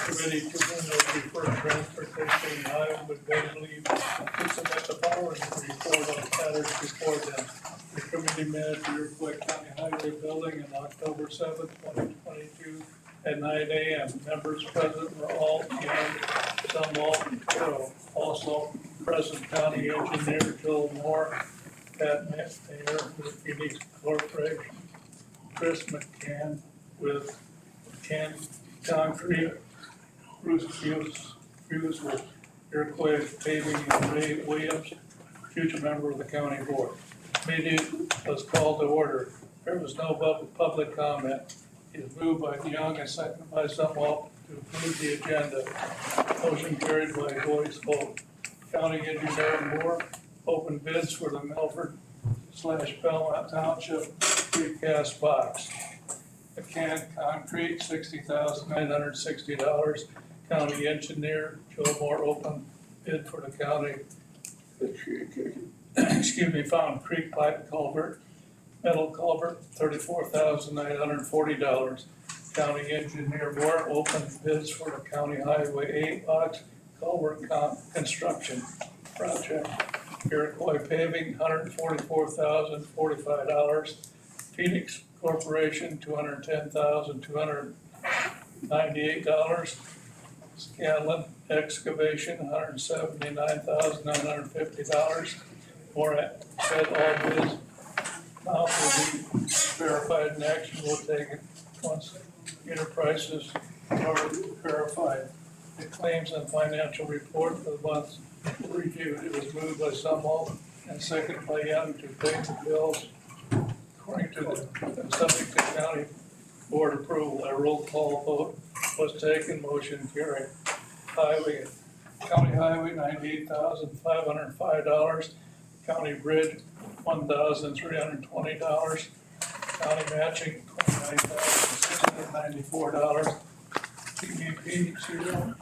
committee to whom will refer transportation and highway would beg to submit the following report on matters before them. The committee met at the Iroquois County Highway Building on October 7th, 2022 at 9 a.m. Members present were all Young, Sumwalt, Crowe. Also present County Engineer Joel Moore, Pat Mayor with Phoenix Corporation, Chris McCann with McCann Concrete, Bruce Hughes with Iroquois Paving, and Ray Williams, future member of the county board. Meeting was called to order. There was no public comment. It was moved by Young and seconded by Sumwalt to approve the agenda. Motion carried by voice vote. County Engineer Moore opened bids for the Melford/Belmont Township precast box. McCann Concrete, $60,960. County Engineer Joe Moore opened bid for the county, Fountain Creek Pipe Culvert, metal culvert, $34,940. County Engineer Moore opened bids for the County Highway 8 box culvert construction project. Iroquois Paving, $144,045. Phoenix Corporation, $210,298. Scanlon Excavation, $179,950. More said all bids amount will be verified and action will be taken once unit prices are verified. The claims and financial report for the month reviewed. It was moved by Sumwalt and seconded by Young to pay the bills according to the subject to county board approval. A roll call vote was taken, motion carried. County Highway, $98,505. County Bridge, $1,320. County Matching, $29,694. PVP, zero.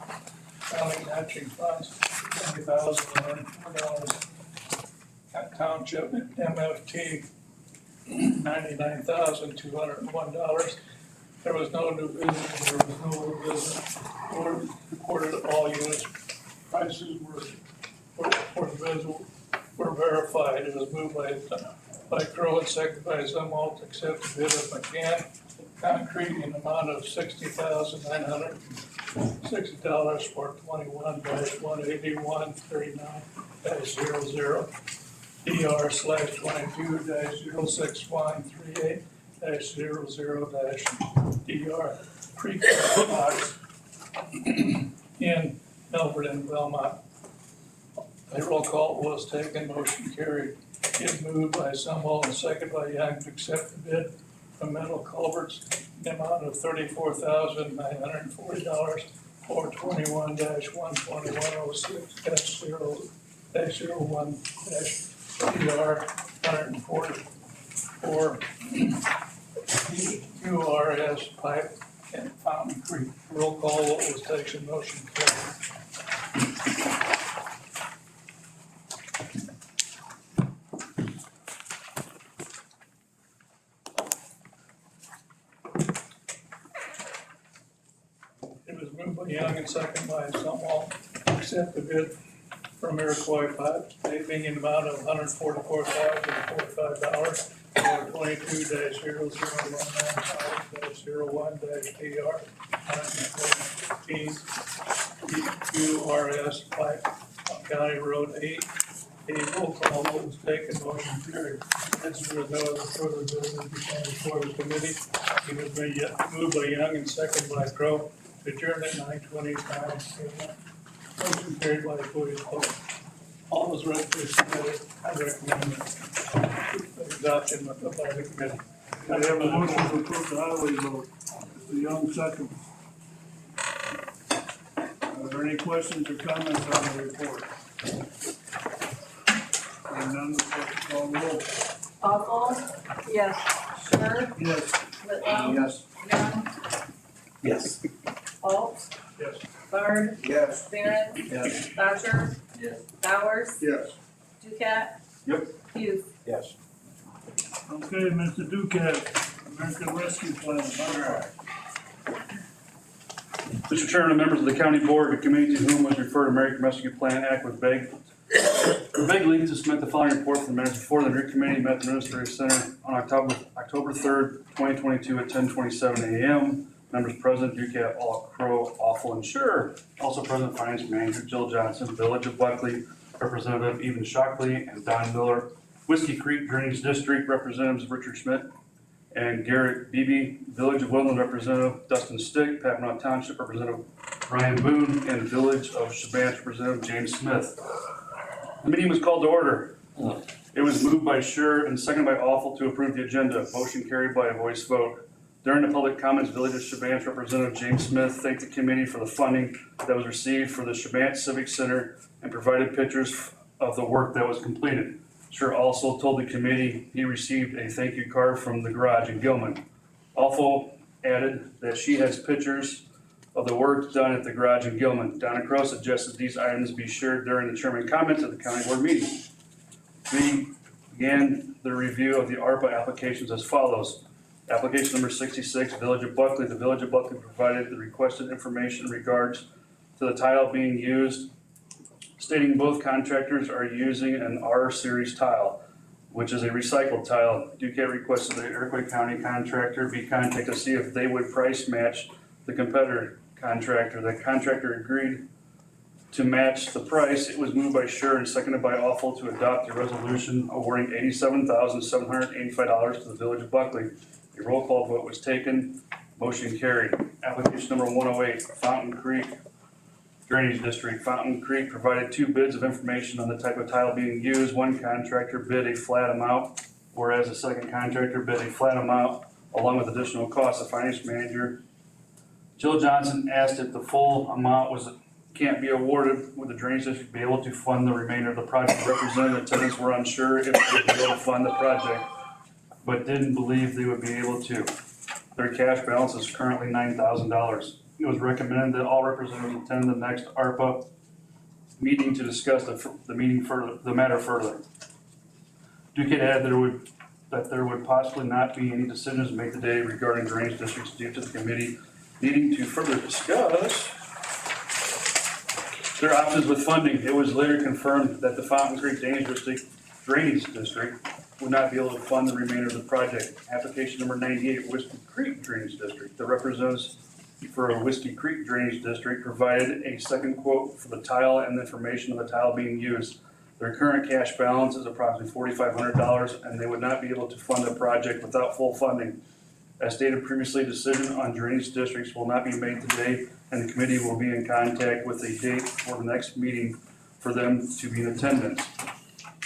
County Matching Funds, $20,104. Township MFT, $99,201. There was no new business, there was no old business. Board reported all units, prices were verified. It was moved by Crowe and seconded by Sumwalt to accept the bid of McCann Concrete in the amount of $60,960 for 21-181-39-00. DR/21-06138-00-DR Creek Box in Melford and Belmont. A roll call was taken, motion carried. It moved by Sumwalt and seconded by Young to accept the bid from Metal Culverts in the amount of $34,940 for 21-12106-0-01-DR 144 QRS pipe and Fountain Creek. Roll call was taken, motion carried. It was moved by Young and seconded by Sumwalt to accept the bid from Iroquois Pipe Paving in the amount of $144,045 for 22-0019-01-DR 115 QRS Pipe on County Road 8. A roll call vote was taken, motion carried. As there was no other further business before the committee, it was moved by Young and seconded by Crowe to adjourn at 9:25. Motion carried by voice vote. All those resolutions submitted, I recommend adoption by the committee. I have a motion to approve the highway vote. Mr. Young, second. there any questions or comments on the report? Hearing none, call roll. Awful? Yes. Sure? Yes. Whitlow? Yes. Young? Yes. Alt? Yes. Bird? Yes. Barron? Yes. Boucher? Yes. Bowers? Yes. Ducat? Yep. Hughes? Yes. Okay, Mr. Ducat, American Rescue Plan. All right. Mr. Chairman and members of the county board, the committee to whom was referred American Rescue Plan Act was begged to submit the following report for the minutes before the committee met at the Administrative Center on October 3rd, 2022 at 10:27 a.m. Members present, Ducat, All Crow, Awful, and Sure. Also present, Finance Manager Jill Johnson, Village of Buckley, Representative Even Shockley, and Don Miller. Whiskey Creek Drainage District Representatives Richard Schmidt and Garrett Beebe, Village of Woodland Representative Dustin Stick, Papineau Township Representative Ryan Boone, and Village of Shabbat Representative James Smith. The meeting was called to order. It was moved by Sure and seconded by Awful to approve the agenda. Motion carried by a voice vote. During the public comments, Village of Shabbat Representative James Smith thanked the committee for the funding that was received for the Shabbat Civic Center and provided pictures of the work that was completed. Sure also told the committee he received a thank you card from the garage in Gilman. Awful added that she has pictures of the work done at the garage in Gilman. Donna Crow suggested these items be shared during the chairman comments at the county board meeting. We began the review of the ARPA applications as follows. Application number 66, Village of Buckley. The Village of Buckley provided the requested information in regards to the tile being used, stating both contractors are using an R series tile, which is a recycled tile. Ducat requested the Iroquois County contractor be contacted to see if they would price match the competitor contractor. The contractor agreed to match the price. It was moved by Sure and seconded by Awful to adopt the resolution awarding $87,785 to the Village of Buckley. A roll call vote was taken. Motion carried. Application number 108, Fountain Creek Drainage District. Fountain Creek provided two bids of information on the type of tile being used. One contractor bid a flat amount, whereas the second contractor bid a flat amount along with additional costs. The finance manager, Jill Johnson, asked if the full amount can't be awarded, would the drainage district be able to fund the remainder of the project? Representative tenants were unsure if they would be able to fund the project, but didn't believe they would be able to. Their cash balance is currently $9,000. It was recommended that all representatives attend the next ARPA meeting to discuss the matter further. Ducat added that there would possibly not be any decisions made today regarding drainage districts due to the committee needing to further discuss their options with funding. It was later confirmed that the Fountain Creek Drainage District would not be able to fund the remainder of the project. Application number 98, Whiskey Creek Drainage District. The representatives for a Whiskey Creek Drainage District provided a second quote for the tile and the information of the tile being used. Their current cash balance is approximately $4,500 and they would not be able to fund the project without full funding. As stated previously, decision on drainage districts will not be made today and the committee will be in contact with a date for the next meeting for them to be in attendance.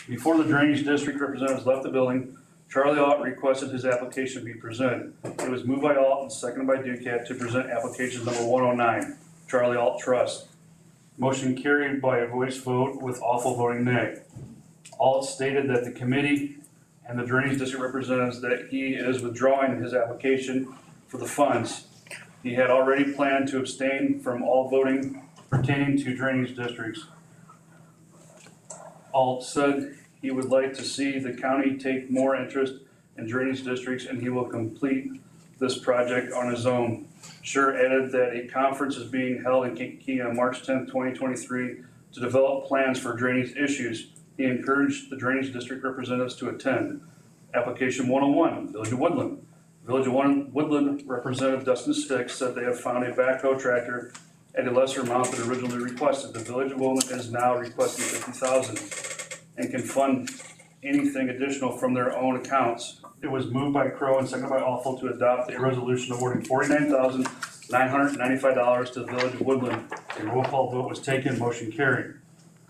Before the drainage district representatives left the building, Charlie Alt requested his application be presented. It was moved by Alt and seconded by Ducat to present application number 109, Charlie Alt Trust. Motion carried by a voice vote with Awful voting nay. Alt stated that the committee and the drainage district representatives that he is withdrawing his application for the funds. He had already planned to abstain from all voting pertaining to drainage districts. Alt said he would like to see the county take more interest in drainage districts and he will complete this project on his own. Sure added that a conference is being held in Kankakee on March 10th, 2023 to develop plans for drainage issues. He encouraged the drainage district representatives to attend. Application 101, Village of Woodland. Village of Woodland Representative Dustin Stick said they have found a backhoe tractor at a lesser amount than originally requested. The Village of Woodland is now requesting $50,000 and can fund anything additional from their own accounts. It was moved by Crow and seconded by Awful to adopt a resolution awarding $49,995 to the Village of Woodland. A roll call vote was taken, motion carried.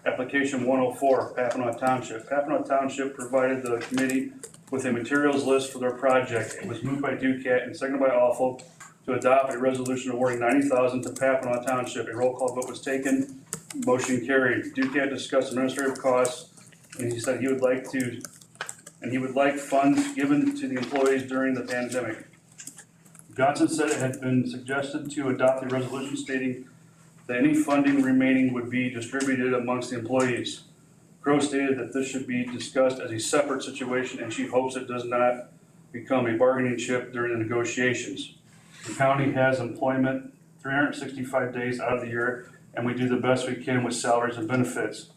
Application 104, Papineau Township. Papineau Township provided the committee with a materials list for their project. It was moved by Ducat and seconded by Awful to adopt a resolution awarding $90,000 to Pappanaw Township. A roll call vote was taken. Motion carried. Duquette discussed administrative costs, and he said he would like funds given to the employees during the pandemic. Johnson said it had been suggested to adopt a resolution stating that any funding remaining would be distributed amongst the employees. Crowe stated that this should be discussed as a separate situation, and she hopes it does not become a bargaining chip during the negotiations. The county has employment 365 days out of the year, and we do the best we can with salaries and benefits.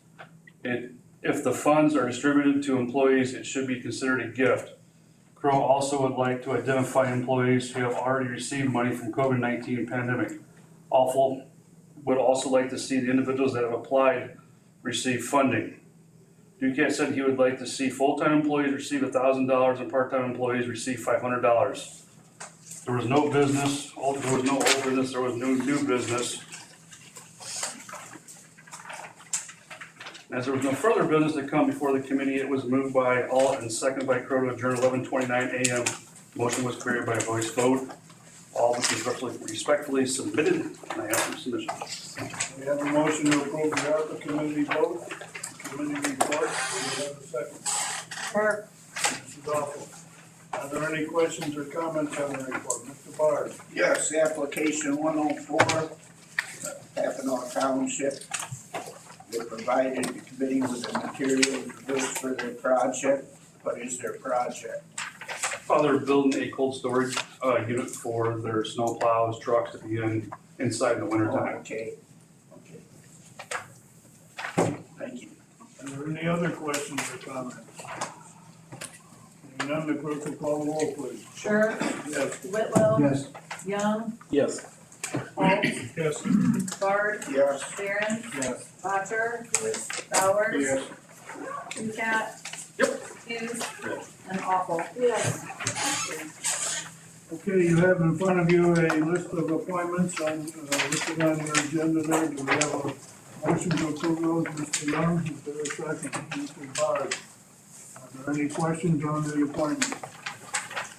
If the funds are distributed to employees, it should be considered a gift. Crowe also would like to identify employees who have already received money from COVID-19 pandemic. Would also like to see the individuals that have applied receive funding. Duquette said he would like to see full-time employees receive $1,000 and part-time employees receive $500. There was no business, there was no old business, there was no new business. As there was no further business to come before the committee, it was moved by Alt and seconded by Crowe to adjourn 11:29 a.m. Motion was carried by a voice vote. All which is respectfully submitted, and I have some submissions. We have a motion to approve the ARPA committee vote, committee report. Do we have a second? Or Mrs. Awful. Are there any questions or comments on the report? Mr. Bard? Yes, application 104, Pappanaw Township. They provided the committee with the materials built for their project. What is their project? They're building a cold storage unit for their snow plows, trucks to be inside in the wintertime. Okay. Thank you. Are there any other questions or comments? Hearing none, the clerk will call the roll, please. Sure. Yes. Whitlow. Yes. Young. Yes. Alt. Yes. Bard. Yes. Barron. Yes. Botter. Bowers. Yes. Ducat. Yep. Hughes. Yes. And Awful. Yes. Okay, you have in front of you a list of appointments listed on your agenda there. Do we have a motion to approve those? Mr. Young, is there a second? Mr. Bard? Are there any questions on the appointment?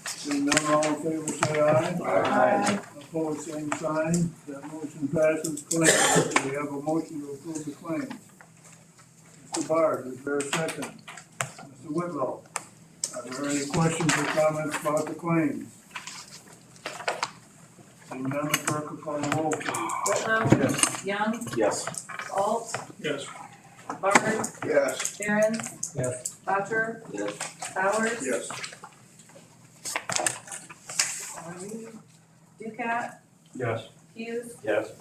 Seeing none, all in favor say aye. Aye. Opposed, same sign. That motion passes. Claims. Do we have a motion to approve the claims? Mr. Bard, is there a second? Mr. Whitlow? Are there any questions or comments about the claims? Seeing none, the clerk will call the roll, please. Whitlow. Yes. Young. Yes. Alt. Yes. Bard. Yes. Barron. Yes. Botter. Yes. Bowers. Yes. Ducat. Yes. Hughes. Yes.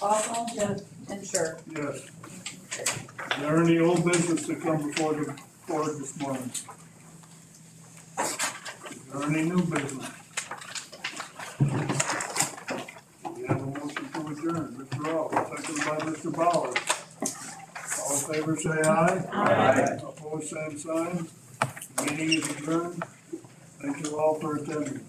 Awful. Yes. And Sure. Yes. Is there any old business to come before the board this morning? Is there any new business? We have a motion to adjourn. Mr. All, seconded by Mr. Bowers. All in favor say aye. Aye. Opposed, same sign. Meeting is adjourned. Thank you all for attending.